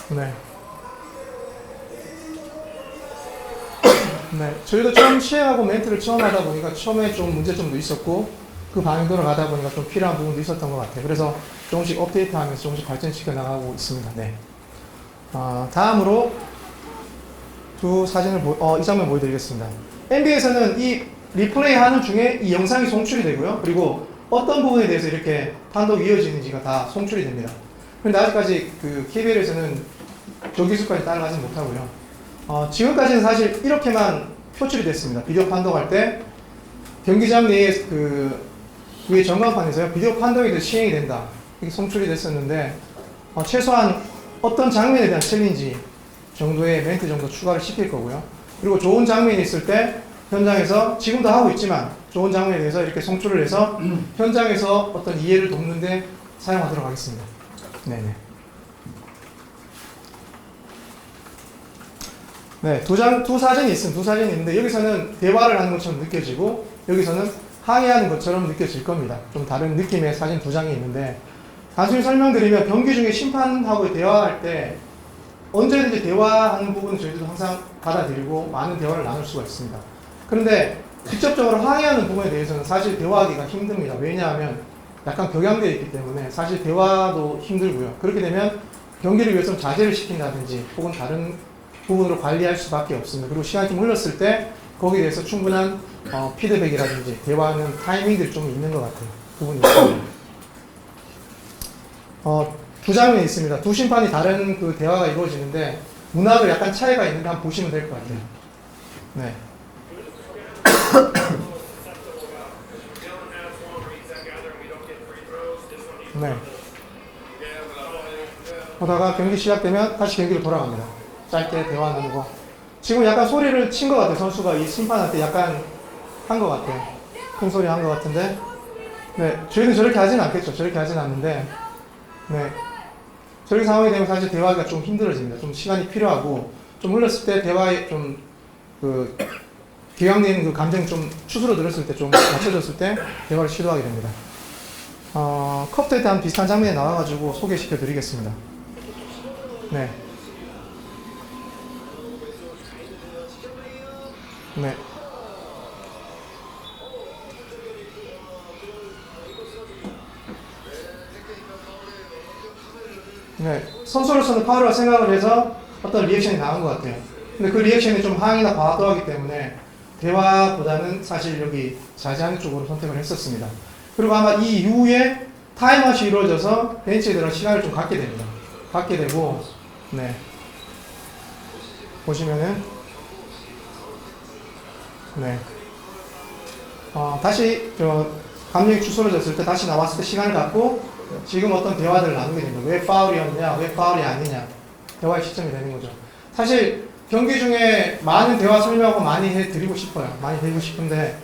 네. 네, 저희도 처음 시행하고 멘트를 처음 하다 보니까 처음에 좀 문제점도 있었고 그 방향으로 가다 보니까 좀 필요한 부분도 있었던 것 같아요. 그래서 조금씩 업데이트하면서 조금씩 발전시켜 나가고 있습니다. 네. 다음으로 두 사진을 이 장면 보여드리겠습니다. NBA에서는 이 리플레이 하는 중에 이 영상이 송출이 되고요. 그리고 어떤 부분에 대해서 이렇게 판독이 이어지는지가 다 송출이 됩니다. 그런데 아직까지 그 KBL에서는 저 기술까지 따라가지 못하고요. 지금까지는 사실 이렇게만 표출이 됐습니다. 비디오 판독할 때 경기장 내에 그 위에 전광판에서요. 비디오 판독이 시행이 된다. 이렇게 송출이 됐었는데 최소한 어떤 장면에 대한 챌린지 정도의 멘트 정도 추가를 시킬 거고요. 그리고 좋은 장면이 있을 때 현장에서 지금도 하고 있지만 좋은 장면에 대해서 이렇게 송출을 해서 현장에서 어떤 이해를 돕는데 사용하도록 하겠습니다. 네네. 네, 두 사진이 있습니다. 두 사진이 있는데 여기서는 대화를 하는 것처럼 느껴지고 여기서는 항의하는 것처럼 느껴질 겁니다. 좀 다른 느낌의 사진 두 장이 있는데 단순히 설명드리면 경기 중에 심판하고 대화할 때 언제든지 대화하는 부분은 저희들도 항상 받아들이고 많은 대화를 나눌 수가 있습니다. 그런데 직접적으로 항의하는 부분에 대해서는 사실 대화하기가 힘듭니다. 왜냐하면 약간 격양되어 있기 때문에 사실 대화도 힘들고요. 그렇게 되면 경기를 위해서 자제를 시킨다든지 혹은 다른 부분으로 관리할 수밖에 없습니다. 그리고 시간이 좀 흘렀을 때 거기에 대해서 충분한 피드백이라든지 대화하는 타이밍들이 좀 있는 것 같아요. 부분이 있습니다. 두 장면이 있습니다. 두 심판이 다른 그 대화가 이루어지는데 문화도 약간 차이가 있는데 한번 보시면 될 것 같아요. 네. 네. 보다가 경기 시작되면 다시 경기로 돌아갑니다. 짧게 대화 나누고. 지금 약간 소리를 친 것 같아요. 선수가 이 심판한테 약간 한 것 같아요. 큰 소리 한 것 같은데. 네. 저희는 저렇게 하진 않겠죠. 저렇게 하진 않는데. 네. 저렇게 상황이 되면 사실 대화가 좀 힘들어집니다. 좀 시간이 필요하고, 좀 흘렀을 때 대화에 좀, 격양되는 그 감정이 좀 추스러들었을 때, 좀 맞춰졌을 때, 대화를 시도하게 됩니다. 컵트에 대한 비슷한 장면이 나와가지고 소개시켜 드리겠습니다. 네. 네. 네. 선수로서는 파울이라고 생각을 해서 어떤 리액션이 나온 것 같아요. 근데 그 리액션이 좀 항의나 과도하기 때문에 대화보다는 사실 여기 자제하는 쪽으로 선택을 했었습니다. 그리고 아마 이 이후에 타임아웃이 이루어져서 벤치에 들어갈 시간을 좀 갖게 됩니다. 갖게 되고, 네. 보시면은, 네. 다시, 감정이 추스러졌을 때 다시 나왔을 때 시간을 갖고, 지금 어떤 대화들을 나누게 됩니다. 왜 파울이었냐, 왜 파울이 아니냐. 대화의 시점이 되는 거죠. 사실, 경기 중에 많은 대화 설명하고 많이 해드리고 싶어요. 많이 드리고 싶은데,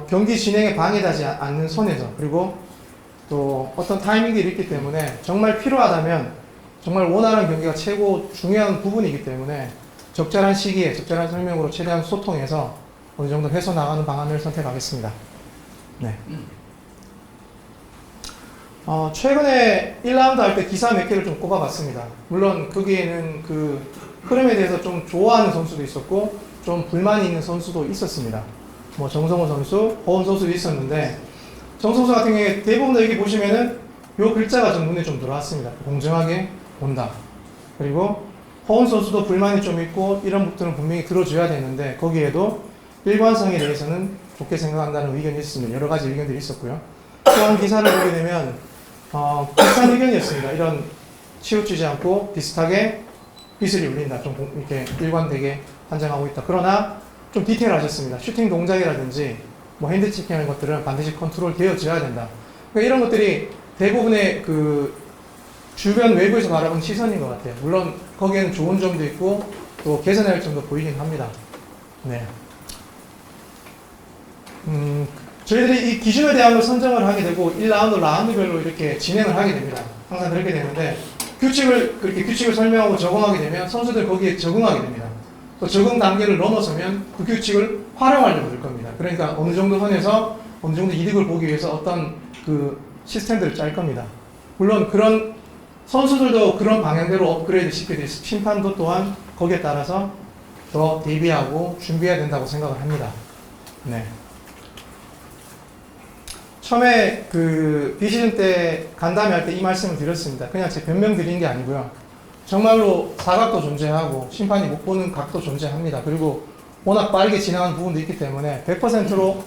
경기 진행에 방해되지 않는 선에서, 그리고 또 어떤 타이밍들이 있기 때문에 정말 필요하다면 정말 원하는 경기가 최고 중요한 부분이기 때문에 적절한 시기에 적절한 설명으로 최대한 소통해서 어느 정도 해서 나가는 방안을 선택하겠습니다. 네. 최근에 1라운드 할 때 기사 몇 개를 좀 꼽아봤습니다. 물론 거기에는 그 흐름에 대해서 좀 좋아하는 선수도 있었고 좀 불만이 있는 선수도 있었습니다. 뭐 정성호 선수, 허훈 선수도 있었는데 정성호 같은 경우에 대부분 다 여기 보시면은 요 글자가 좀 눈에 좀 들어왔습니다. 공정하게 본다. 그리고 허훈 선수도 불만이 좀 있고 이런 부분들은 분명히 들어줘야 되는데 거기에도 일관성에 대해서는 좋게 생각한다는 의견이 있습니다. 여러 가지 의견들이 있었고요. 또한 기사를 보게 되면 비슷한 의견이었습니다. 이런 치우치지 않고 비슷하게 빗을 울린다. 좀 이렇게 일관되게 판정하고 있다. 그러나 좀 디테일하셨습니다. 슈팅 동작이라든지 뭐 핸드 체킹하는 것들은 반드시 컨트롤 되어져야 된다. 그러니까 이런 것들이 대부분의 그 주변 외부에서 바라본 시선인 것 같아요. 물론 거기에는 좋은 점도 있고 또 개선해야 할 점도 보이긴 합니다. 네. 저희들이 이 기준에 대한 선정을 하게 되고 1라운드, 라운드별로 이렇게 진행을 하게 됩니다. 항상 그렇게 되는데 그렇게 규칙을 설명하고 적응하게 되면 선수들 거기에 적응하게 됩니다. 또 적응 단계를 넘어서면 그 규칙을 활용하려고 들 겁니다. 그러니까 어느 정도 선에서 어느 정도 이득을 보기 위해서 어떤 그 시스템들을 짤 겁니다. 물론 그런 선수들도 그런 방향대로 업그레이드 시켜야 돼서 심판도 또한 거기에 따라서 더 대비하고 준비해야 된다고 생각을 합니다. 네. 처음에 그 비시즌 때 간담회 할 때 이 말씀을 드렸습니다. 그냥 제 변명 드린 게 아니고요. 정말로 사각도 존재하고 심판이 못 보는 각도 존재합니다. 그리고 워낙 빠르게 진행하는 부분도 있기 때문에 100%로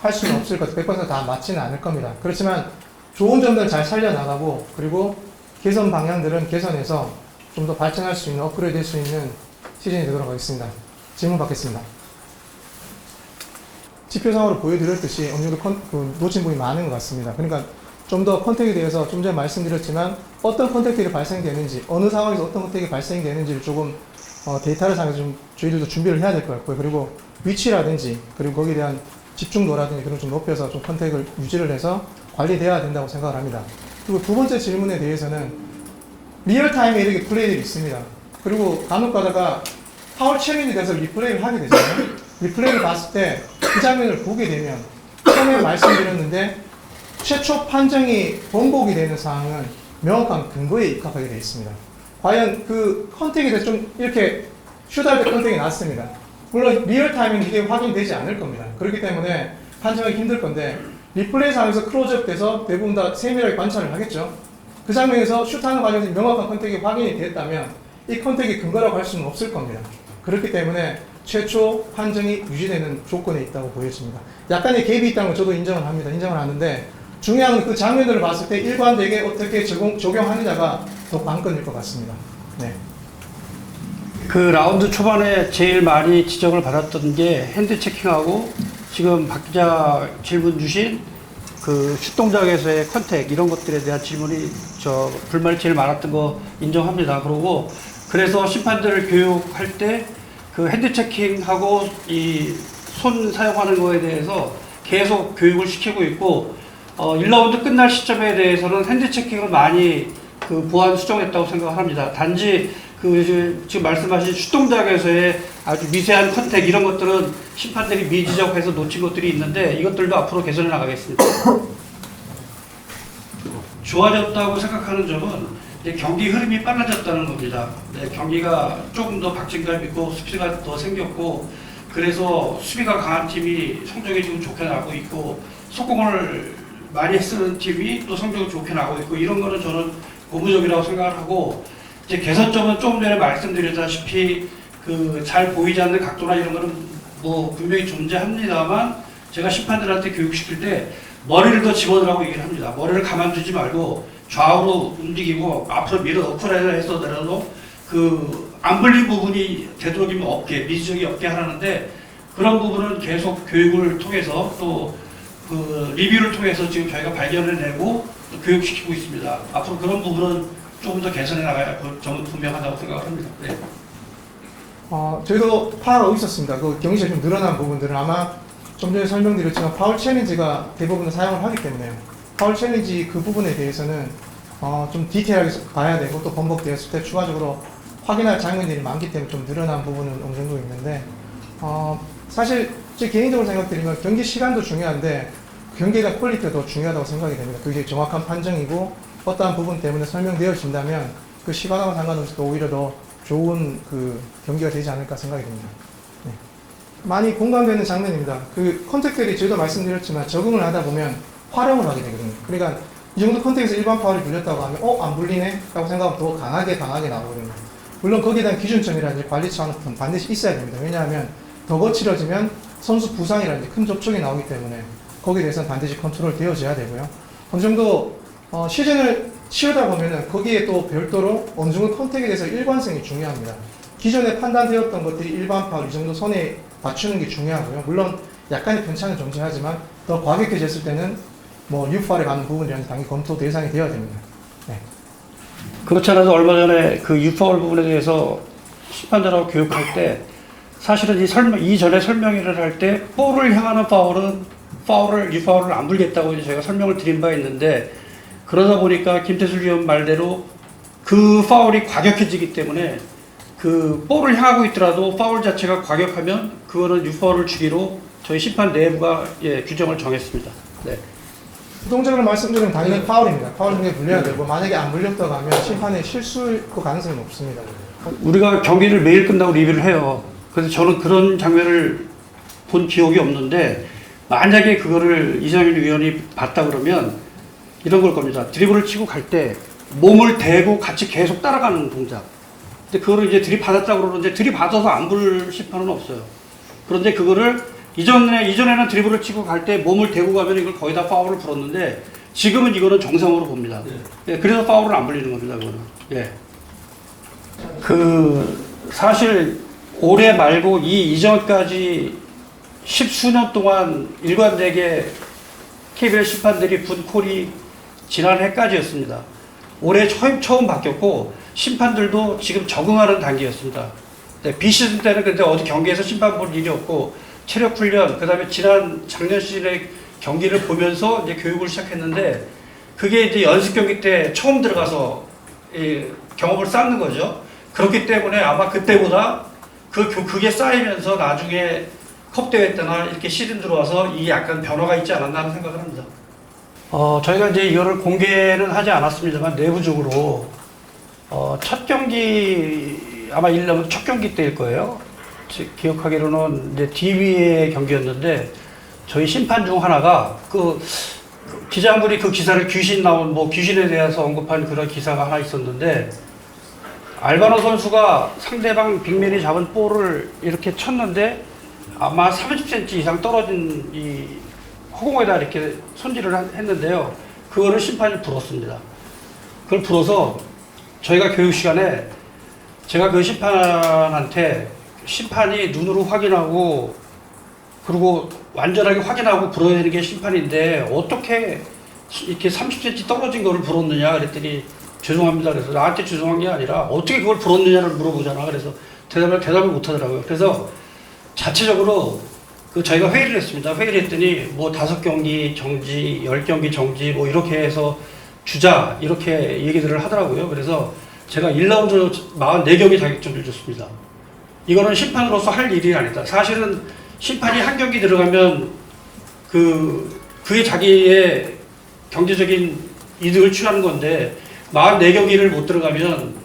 할 수는 없을 것 같아요. 100%다 맞지는 않을 겁니다. 그렇지만 좋은 점들은 잘 살려나가고 그리고 개선 방향들은 개선해서 좀 더 발전할 수 있는 업그레이드 될 수 있는 시즌이 되도록 하겠습니다. 질문 받겠습니다. 지표상으로 보여드렸듯이 어느 정도 놓친 부분이 많은 것 같습니다. 그러니까 좀 더 컨택에 대해서 좀 전에 말씀드렸지만 어떤 컨택들이 발생되는지 어느 상황에서 어떤 컨택이 발생되는지를 조금 데이터를 상에서 좀 저희들도 준비를 해야 될 것 같고요. 그리고 위치라든지 그리고 거기에 대한 집중도라든지 그런 좀 높여서 좀 컨택을 유지를 해서 관리돼야 된다고 생각을 합니다. 그리고 두 번째 질문에 대해서는 리얼타임에 이렇게 플레이들이 있습니다. 그리고 간혹 가다가 파울 챌린지에 대해서 리플레이를 하게 되잖아요. 리플레이를 봤을 때 그 장면을 보게 되면 처음에 말씀드렸는데 최초 판정이 번복이 되는 사항은 명확한 근거에 입각하게 되어 있습니다. 과연 그 컨택에 대해서 좀 이렇게 슛할 때 컨택이 났습니다. 물론 리얼타임은 이게 확인되지 않을 겁니다. 그렇기 때문에 판정하기 힘들 건데 리플레이 상에서 클로즈업 돼서 대부분 다 세밀하게 관찰을 하겠죠. 그 장면에서 슛하는 과정에서 명확한 컨택이 확인이 됐다면 이 컨택이 근거라고 할 수는 없을 겁니다. 그렇기 때문에 최초 판정이 유지되는 조건에 있다고 보여집니다. 약간의 갭이 있다는 걸 저도 인정을 합니다. 인정을 하는데 중요한 건 그 장면들을 봤을 때 일관되게 어떻게 적용하느냐가 더 관건일 것 같습니다. 네. 그 라운드 초반에 제일 많이 지적을 받았던 게 핸드 체킹하고 지금 박 기자 질문 주신 그 슛 동작에서의 컨택 이런 것들에 대한 질문이 불만이 제일 많았던 거 인정합니다. 그러고 그래서 심판들을 교육할 때 그 핸드 체킹하고 이 손 사용하는 거에 대해서 계속 교육을 시키고 있고 1라운드 끝날 시점에 대해서는 핸드 체킹을 많이 그 보완 수정했다고 생각합니다. 단지 그 지금 말씀하신 슛 동작에서의 아주 미세한 컨택 이런 것들은 심판들이 미지적해서 놓친 것들이 있는데 이것들도 앞으로 개선해 나가겠습니다. 좋아졌다고 생각하는 점은 이제 경기 흐름이 빨라졌다는 겁니다. 네, 경기가 조금 더 박진감 있고 스피드가 더 생겼고 그래서 수비가 강한 팀이 성적이 좀 좋게 나고 있고 속공을 많이 쓰는 팀이 또 성적이 좋게 나고 있고 이런 거는 저는 고무적이라고 생각을 하고 이제 개선점은 조금 전에 말씀드렸다시피 그 잘 보이지 않는 각도나 이런 거는 뭐 분명히 존재합니다만 제가 심판들한테 교육시킬 때 머리를 더 집어넣으라고 얘기를 합니다. 머리를 가만두지 말고 좌우로 움직이고 앞으로 밀어 넣고라 해서더라도 그 안 불린 부분이 되도록이면 없게 미지적이 없게 하라는데 그런 부분은 계속 교육을 통해서 또 그 리뷰를 통해서 지금 저희가 발견해내고 또 교육시키고 있습니다. 앞으로 그런 부분은 조금 더 개선해 나가야 할 점은 분명하다고 생각합니다. 네. 저희도 파악하고 있었습니다. 그 경기가 좀 늘어난 부분들은 아마 좀 전에 설명드렸지만 파울 챌린지가 대부분 사용을 하기 때문에요. 파울 챌린지 그 부분에 대해서는 좀 디테일하게 봐야 되고 또 번복되었을 때 추가적으로 확인할 장면들이 많기 때문에 좀 늘어난 부분은 어느 정도 있는데 사실 제 개인적으로 생각드리면 경기 시간도 중요한데 경기에 대한 퀄리티가 더 중요하다고 생각이 됩니다. 그게 정확한 판정이고 어떠한 부분 때문에 설명되어진다면 그 시간하고 상관없이 또 오히려 더 좋은 그 경기가 되지 않을까 생각이 됩니다. 네. 많이 공감되는 장면입니다. 그 컨택들이 저희도 말씀드렸지만 적응을 하다 보면 활용을 하게 되거든요. 그러니까 이 정도 컨택에서 일반 파울이 불렸다고 하면 안 불리네? 라고 생각하면 더 강하게 나오거든요. 물론 거기에 대한 기준점이라든지 관리 차원은 반드시 있어야 됩니다. 왜냐하면 더 거칠어지면 선수 부상이라든지 큰 접촉이 나오기 때문에 거기에 대해서는 반드시 컨트롤 되어져야 되고요. 어느 정도 시즌을 치르다 보면은 거기에 또 별도로 어느 정도 컨택에 대해서 일관성이 중요합니다. 기존에 판단되었던 것들이 일반 파울 이 정도 선에 맞추는 게 중요하고요. 물론 약간의 편차는 존재하지만 더 과격해졌을 때는 뭐 유파를 가는 부분이라는 당연히 검토 대상이 되어야 됩니다. 네. 그렇지 않아도 얼마 전에 그 유파울 부분에 대해서 심판들하고 교육할 때 사실은 이전에 설명회를 할 때 볼을 향하는 유파울을 안 불겠다고 이제 저희가 설명을 드린 바 있는데 그러다 보니까 김태술 위원 말대로 그 파울이 과격해지기 때문에 그 볼을 향하고 있더라도 파울 자체가 과격하면 그거는 유파울을 주기로 저희 심판 내부가 규정을 정했습니다. 네. 부동적으로 말씀드리면 당연히 파울입니다. 파울 중에 불려야 되고 만약에 안 불렸다고 하면 심판의 실수일 가능성이 높습니다. 우리가 경기를 매일 끝나고 리뷰를 해요. 그래서 저는 그런 장면을 본 기억이 없는데 만약에 그거를 이정일 위원이 봤다 그러면 이런 걸 겁니다. 드리블을 치고 갈 때 몸을 대고 같이 계속 따라가는 동작. 근데 그거를 이제 들이받았다고 그러는데 들이받아서 안 불 심판은 없어요. 그런데 그거를 이전에는 드리블을 치고 갈 때 몸을 대고 가면 이걸 거의 다 파울을 불었는데 지금은 이거는 정상으로 봅니다. 예, 그래서 파울을 안 불리는 겁니다. 그거는. 예. 사실 올해 말고 이 이전까지 10수년 동안 일관되게 KBL 심판들이 분 콜이 지난해까지였습니다. 올해 처음 바뀌었고 심판들도 지금 적응하는 단계였습니다. 네, 비시즌 때는 근데 어디 경기에서 심판 볼 일이 없고 체력 훈련, 그 다음에 작년 시즌의 경기를 보면서 이제 교육을 시작했는데 그게 이제 연습 경기 때 처음 들어가서 경험을 쌓는 거죠. 그렇기 때문에 아마 그때보다 그게 쌓이면서 나중에 컵 대회 때나 이렇게 시즌 들어와서 이 약간 변화가 있지 않았나 하는 생각을 합니다. 저희가 이제 이거를 공개는 하지 않았습니다만 내부적으로 첫 경기 아마 1라운드 첫 경기 때일 거예요. 기억하기로는 이제 DB의 경기였는데 저희 심판 중 하나가 기자분이 그 기사를 귀신에 대해서 언급한 그런 기사가 하나 있었는데 알바노 선수가 상대방 빅맨이 잡은 볼을 이렇게 쳤는데 아마 30cm 이상 떨어진 이 허공에다 이렇게 손질을 했는데요. 그거를 심판이 불었습니다. 그걸 불어서 저희가 교육 시간에 제가 그 심판한테 심판이 눈으로 확인하고 그리고 완전하게 확인하고 불어야 되는 게 심판인데 어떻게 이렇게 30cm 떨어진 거를 불었느냐 그랬더니 죄송합니다. 그래서 나한테 죄송한 게 아니라 어떻게 그걸 불었느냐를 물어보잖아. 그래서 대답을 못 하더라고요. 그래서 자체적으로 저희가 회의를 했습니다. 회의를 했더니 뭐 5경기 정지, 10경기 정지 뭐 이렇게 해서 주자 이렇게 얘기들을 하더라고요. 그래서 제가 1라운드 44경기 자격증을 줬습니다. 이거는 심판으로서 할 일이 아니다. 사실은 심판이 한 경기 들어가면 그게 자기의 경제적인 이득을 취하는 건데 44경기를 못 들어가면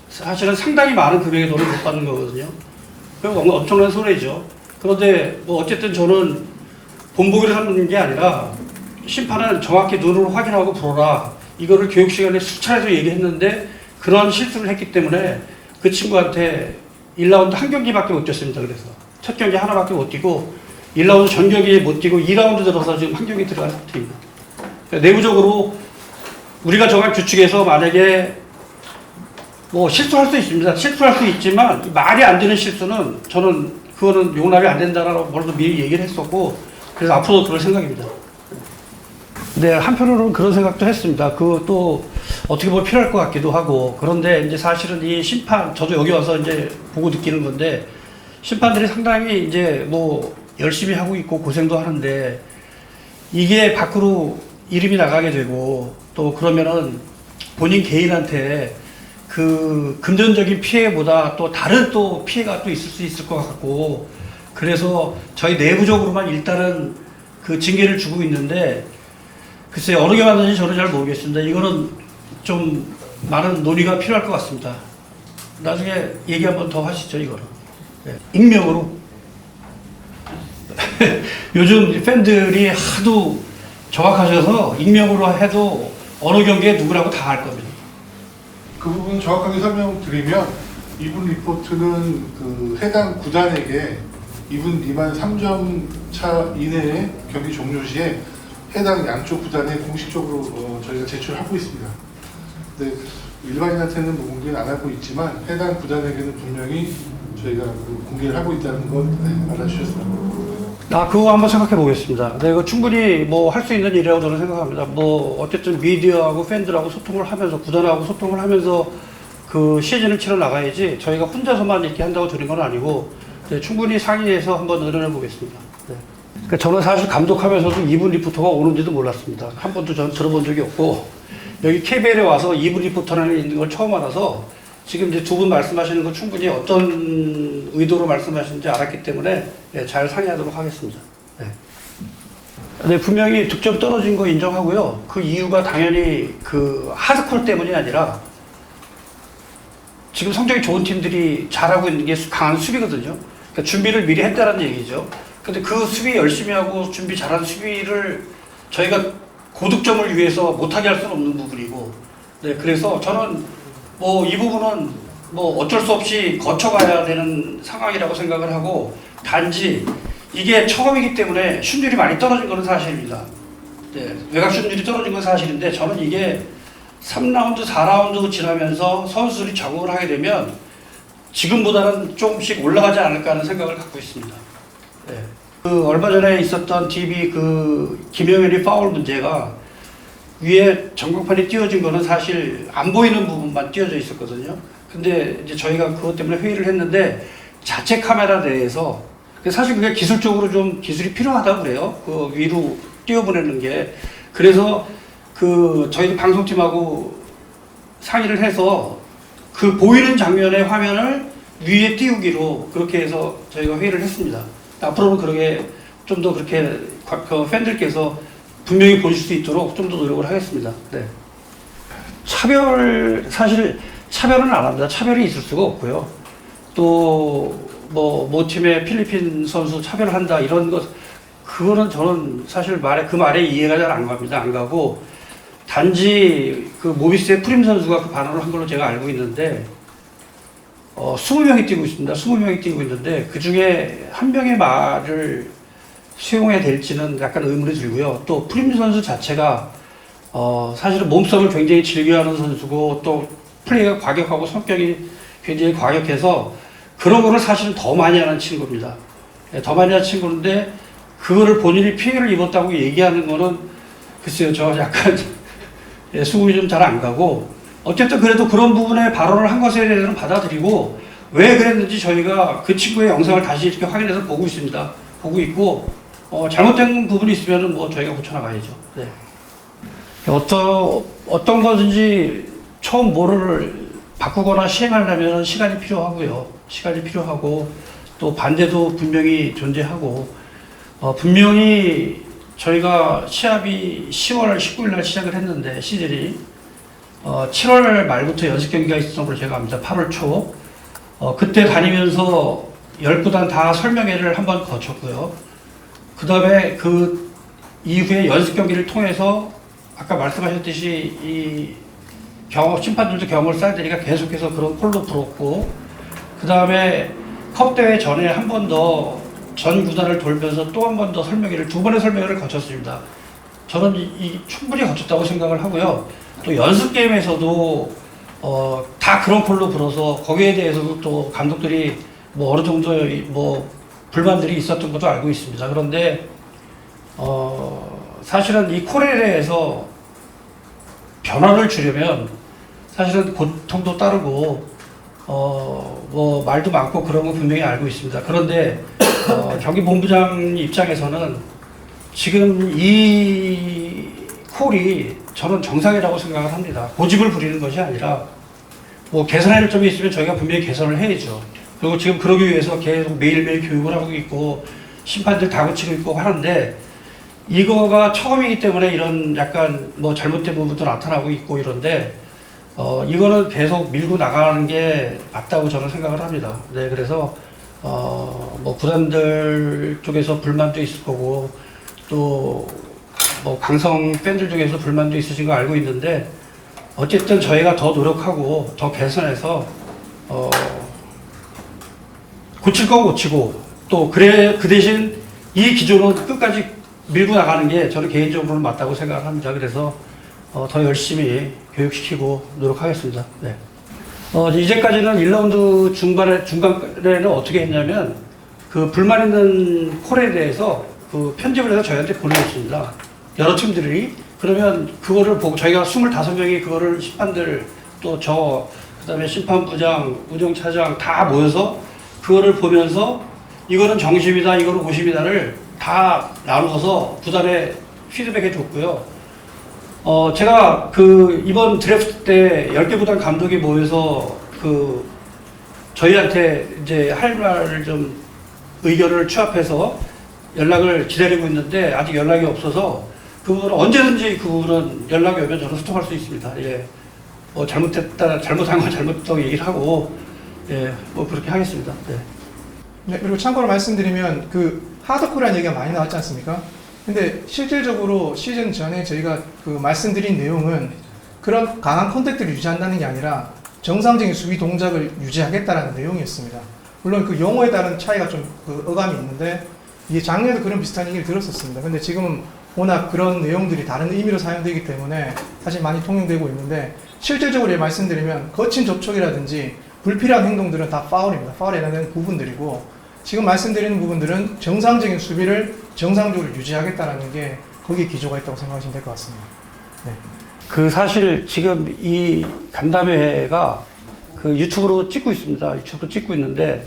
사실은 상당히 많은 금액의 돈을 못 받는 거거든요. 그리고 엄청난 손해죠. 그런데 뭐 어쨌든 저는 본보기를 하는 게 아니라 심판은 정확히 눈으로 확인하고 불어라. 이거를 교육 시간에 수차례도 얘기했는데 그런 실수를 했기 때문에 그 친구한테 1라운드 한 경기밖에 못 뛰었습니다. 그래서 첫 경기 하나밖에 못 뛰고 1라운드 전 경기에 못 뛰고 2라운드 들어서 지금 한 경기 들어간 상태입니다. 그러니까 내부적으로 우리가 정한 규칙에서 만약에 뭐 실수할 수 있습니다. 실수할 수 있지만 말이 안 되는 실수는 저는 그거는 용납이 안 된다라고 먼저 미리 얘기를 했었고 그래서 앞으로도 그럴 생각입니다. 네, 한편으로는 그런 생각도 했습니다. 그것도 어떻게 보면 필요할 것 같기도 하고 그런데 이제 사실은 이 심판 저도 여기 와서 이제 보고 느끼는 건데 심판들이 상당히 이제 뭐 열심히 하고 있고 고생도 하는데 이게 밖으로 이름이 나가게 되고 또 그러면은 본인 개인한테 그 금전적인 피해보다 또 다른 또 피해가 또 있을 수 있을 것 같고 그래서 저희 내부적으로만 일단은 그 징계를 주고 있는데 글쎄 어느 게 맞는지 저는 잘 모르겠습니다. 이거는 좀 많은 논의가 필요할 것 같습니다. 나중에 얘기 한번 더 하시죠 이거는. 네. 익명으로 요즘 팬들이 하도 정확하셔서 익명으로 해도 어느 경기에 누구라고 다 알 겁니다. 그 부분 정확하게 설명드리면 이분 리포트는 그 해당 구단에게 이분 미만 3점 차 이내의 경기 종료 시에 해당 양쪽 구단에 공식적으로 저희가 제출하고 있습니다. 근데 일반인한테는 뭐 공개는 안 하고 있지만 해당 구단에게는 분명히 저희가 그 공개를 하고 있다는 것 알아주셨습니다. 그거 한번 생각해 보겠습니다. 네, 이거 충분히 뭐 할 수 있는 일이라고 저는 생각합니다. 뭐 어쨌든 미디어하고 팬들하고 소통을 하면서 구단하고 소통을 하면서 그 시즌을 치러 나가야지 저희가 혼자서만 이렇게 한다고 되는 건 아니고 네, 충분히 상의해서 한번 의논해 보겠습니다. 네. 그러니까 저는 사실 감독하면서도 2분 리포터가 오는지도 몰랐습니다. 한 번도 저는 들어본 적이 없고 여기 KBL에 와서 2분 리포터라는 있는 걸 처음 알아서 지금 이제 두 분 말씀하시는 거 충분히 어떤 의도로 말씀하시는지 알았기 때문에 네, 잘 상의하도록 하겠습니다. 네. 네, 분명히 득점 떨어진 거 인정하고요. 그 이유가 당연히 그 하드콜 때문이 아니라 지금 성적이 좋은 팀들이 잘하고 있는 게 강한 수비거든요. 그러니까 준비를 미리 했다는 얘기죠. 근데 그 수비 열심히 하고 준비 잘한 수비를 저희가 고득점을 위해서 못하게 할 수는 없는 부분이고, 네, 그래서 저는 뭐 이 부분은 뭐 어쩔 수 없이 거쳐가야 되는 상황이라고 생각을 하고, 단지 이게 처음이기 때문에 슛률이 많이 떨어진 것은 사실입니다. 네, 외곽 슛률이 떨어진 건 사실인데 저는 이게 3라운드, 4라운드 지나면서 선수들이 적응을 하게 되면 지금보다는 조금씩 올라가지 않을까 하는 생각을 갖고 있습니다. 네. 그 얼마 전에 있었던 TV 그 김영현이 파울 문제가 위에 전광판이 띄워진 거는 사실 안 보이는 부분만 띄워져 있었거든요. 근데 이제 저희가 그것 때문에 회의를 했는데 자체 카메라 내에서 사실 그게 기술적으로 좀 기술이 필요하다고 그래요. 그 위로 띄워보내는 게. 그래서 그 저희 방송팀하고 상의를 해서 그 보이는 장면의 화면을 위에 띄우기로 그렇게 해서 저희가 회의를 했습니다. 앞으로는 그렇게 좀 더 그렇게 그 팬들께서 분명히 보실 수 있도록 좀 더 노력을 하겠습니다. 네. 사실 차별은 안 합니다. 차별이 있을 수가 없고요. 또 뭐 팀의 필리핀 선수 차별한다 이런 것 그거는 저는 사실 그 말에 이해가 잘 안 갑니다. 안 가고 단지 그 모비스의 프림 선수가 그 반응을 한 걸로 제가 알고 있는데 20명이 뛰고 있습니다. 20명이 뛰고 있는데 그 중에 한 명의 말을 수용해야 될지는 약간 의문이 들고요. 또 프림 선수 자체가 사실은 몸싸움을 굉장히 즐겨하는 선수고 또 플레이가 과격하고 성격이 굉장히 과격해서 그런 거를 사실은 더 많이 하는 친구입니다. 더 많이 하는 친구인데 그거를 본인이 피해를 입었다고 얘기하는 거는 글쎄요, 저 약간 수긍이 좀 잘 안 가고 어쨌든 그래도 그런 부분에 발언을 한 것에 대해서는 받아들이고 왜 그랬는지 저희가 그 친구의 영상을 다시 이렇게 확인해서 보고 있습니다. 보고 있고 잘못된 부분이 있으면 뭐 저희가 고쳐나가야죠. 네. 어떤 것인지 처음 뭐를 바꾸거나 시행하려면 시간이 필요하고요. 시간이 필요하고 또 반대도 분명히 존재하고 분명히 저희가 시합이 10월 19일 날 시작을 했는데 시즌이 7월 말부터 연습 경기가 있었던 걸로 제가 압니다. 8월 초 그때 다니면서 10구단 다 설명회를 한번 거쳤고요. 그 다음에 그 이후에 연습 경기를 통해서 아까 말씀하셨듯이 이 심판들도 경험을 쌓아야 되니까 계속해서 그런 콜도 풀었고 그 다음에 컵 대회 전에 한 번 더 전 구단을 돌면서 또 한 번 더 설명회를 2번의 설명회를 거쳤습니다. 저는 충분히 거쳤다고 생각을 하고요. 또 연습 게임에서도 다 그런 콜로 불어서 거기에 대해서도 또 감독들이 뭐 어느 정도 뭐 불만들이 있었던 것도 알고 있습니다. 그런데 사실은 이 콜에 대해서 변화를 주려면 사실은 고통도 따르고 뭐 말도 많고 그런 거 분명히 알고 있습니다. 그런데 경기 본부장 입장에서는 지금 이 콜이 저는 정상이라고 생각을 합니다. 고집을 부리는 것이 아니라 뭐 개선해야 할 점이 있으면 저희가 분명히 개선을 해야죠. 그리고 지금 그러기 위해서 계속 매일매일 교육을 하고 있고 심판들 다 고치고 있고 하는데 이거가 처음이기 때문에 이런 약간 뭐 잘못된 부분도 나타나고 있고 이런데 이거는 계속 밀고 나가는 게 맞다고 저는 생각을 합니다. 네, 그래서 뭐 구단들 쪽에서 불만도 있을 거고 또 뭐 강성 팬들 중에서 불만도 있으신 거 알고 있는데 어쨌든 저희가 더 노력하고 더 개선해서 고칠 건 고치고 또 그 대신 이 기조는 끝까지 밀고 나가는 게 저는 개인적으로는 맞다고 생각을 합니다. 그래서 더 열심히 교육시키고 노력하겠습니다. 네. 이제까지는 1라운드 중간에는 어떻게 했냐면 그 불만 있는 콜에 대해서 그 편집을 해서 저희한테 보내줬습니다. 여러 팀들이. 그러면 그거를 보고 저희가 25명이 그거를 심판들 또 저 그다음에 심판부장, 우정차장 다 모여서 그거를 보면서 이거는 정심이다, 이거는 오심이다를 다 나누어서 구단에 피드백해 줬고요. 제가 그 이번 드래프트 때 10개 구단 감독이 모여서 그 저희한테 이제 할 말을 좀 의견을 취합해서 연락을 기다리고 있는데 아직 연락이 없어서 그분은 언제든지 그분은 연락이 오면 저는 소통할 수 있습니다. 예. 뭐 잘못했다, 잘못한 건 잘못했다고 얘기를 하고, 예, 뭐 그렇게 하겠습니다. 예. 네, 그리고 참고로 말씀드리면 그 하드코어라는 얘기가 많이 나왔지 않습니까? 근데 실질적으로 시즌 전에 저희가 그 말씀드린 내용은 그런 강한 컨택트를 유지한다는 게 아니라 정상적인 수비 동작을 유지하겠다라는 내용이었습니다. 물론 그 용어에 따른 차이가 좀 그 어감이 있는데 이게 작년에도 그런 비슷한 얘기를 들었었습니다. 근데 지금은 워낙 그런 내용들이 다른 의미로 사용되기 때문에 사실 많이 통용되고 있는데 실질적으로 말씀드리면 거친 접촉이라든지 불필요한 행동들은 다 파울입니다. 파울에 해당되는 부분들이고 지금 말씀드리는 부분들은 정상적인 수비를 정상적으로 유지하겠다는 게 거기에 기조가 있다고 생각하시면 될 것 같습니다. 네. 그 사실 지금 이 간담회가 그 유튜브로 찍고 있습니다. 유튜브로 찍고 있는데,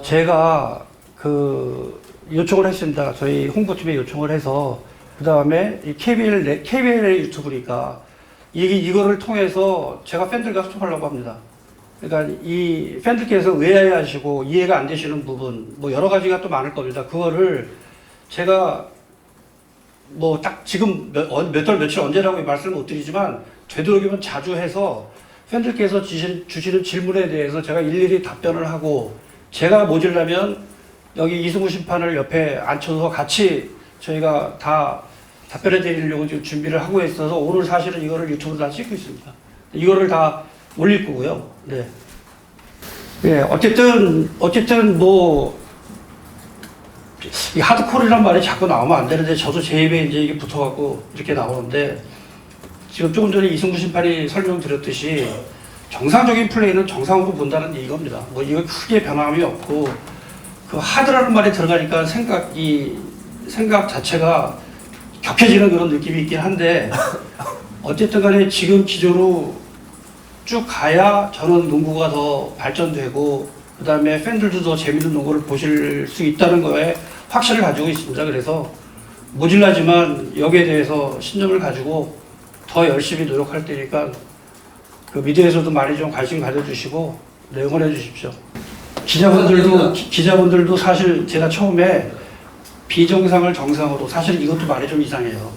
제가 그 요청을 했습니다. 저희 홍보팀에 요청을 해서 그 다음에 이 KBL의 유튜브니까 이거를 통해서 제가 팬들과 소통하려고 합니다. 그러니까 이 팬들께서 의아해하시고 이해가 안 되시는 부분 뭐 여러 가지가 또 많을 겁니다. 그거를 제가 뭐 딱 지금 몇 달 며칠 언제라고 말씀을 못 드리지만 되도록이면 자주 해서 팬들께서 주시는 질문에 대해서 제가 일일이 답변을 하고 제가 모질라면 여기 이승우 심판을 옆에 앉혀서 같이 저희가 다 답변해 드리려고 지금 준비를 하고 있어서 오늘 사실은 이거를 유튜브로 다 찍고 있습니다. 이거를 다 올릴 거고요. 네. 예, 어쨌든 뭐, 이 하드코어라는 말이 자꾸 나오면 안 되는데 저도 제 입에 이제 이게 붙어갖고 이렇게 나오는데 지금 조금 전에 이승구 심판이 설명드렸듯이 정상적인 플레이는 정상으로 본다는 이겁니다. 뭐 이거 크게 변함이 없고 그 하드라는 말이 들어가니까 생각 자체가 격해지는 그런 느낌이 있긴 한데 어쨌든 간에 지금 기조로 쭉 가야 저는 농구가 더 발전되고 그 다음에 팬들도 더 재밌는 농구를 보실 수 있다는 거에 확신을 가지고 있습니다. 그래서 모질라지만 여기에 대해서 신념을 가지고 더 열심히 노력할 테니까 그 미디어에서도 많이 좀 관심 가져주시고 네, 응원해 주십시오. 기자분들도 사실 제가 처음에 비정상을 정상으로 사실 이것도 말이 좀 이상해요.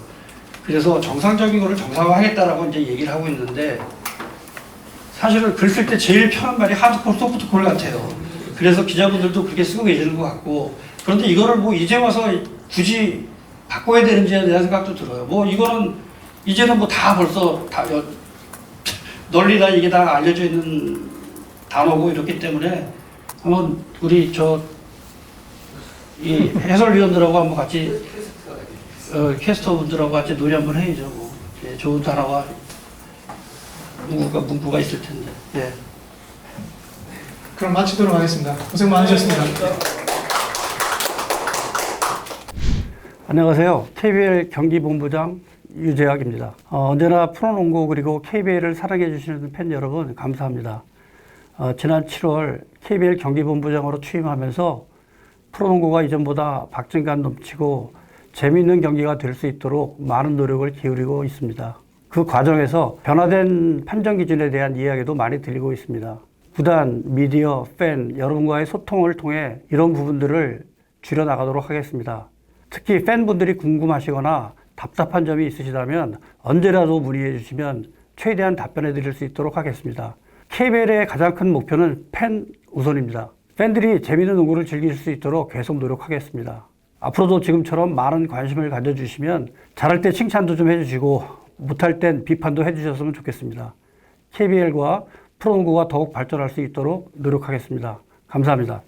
그래서 정상적인 거를 정상화하겠다라고 이제 얘기를 하고 있는데 사실은 글 쓸 때 제일 편한 말이 하드코어, 소프트코어 같아요. 그래서 기자분들도 그렇게 쓰고 계시는 것 같고 그런데 이거를 뭐 이제 와서 굳이 바꿔야 되는지에 대한 생각도 들어요. 뭐 이거는 이제는 뭐 다 벌써 다 널리다 이게 다 알려져 있는 단어고 이렇기 때문에 한번 우리 이 해설위원들하고 한번 같이 캐스터분들하고 같이 놀이 한번 해야죠. 뭐. 예, 좋은 단어와 문구가 있을 텐데. 예. 그럼 마치도록 하겠습니다. 고생 많으셨습니다. 안녕하세요. KBL 경기본부장 유재학입니다. 언제나 프로농구 그리고 KBL을 사랑해 주시는 팬 여러분 감사합니다. 지난 7월 KBL 경기본부장으로 취임하면서 프로농구가 이전보다 박진감 넘치고 재미있는 경기가 될 수 있도록 많은 노력을 기울이고 있습니다. 그 과정에서 변화된 판정 기준에 대한 이야기도 많이 드리고 있습니다. 구단, 미디어, 팬 여러분과의 소통을 통해 이런 부분들을 줄여나가도록 하겠습니다. 특히 팬분들이 궁금하시거나 답답한 점이 있으시다면 언제라도 문의해 주시면 최대한 답변해 드릴 수 있도록 하겠습니다. KBL의 가장 큰 목표는 팬 우선입니다. 팬들이 재미있는 농구를 즐길 수 있도록 계속 노력하겠습니다. 앞으로도 지금처럼 많은 관심을 가져주시면 잘할 때 칭찬도 좀 해주시고 못할 땐 비판도 해주셨으면 좋겠습니다. KBL과 프로농구가 더욱 발전할 수 있도록 노력하겠습니다. 감사합니다.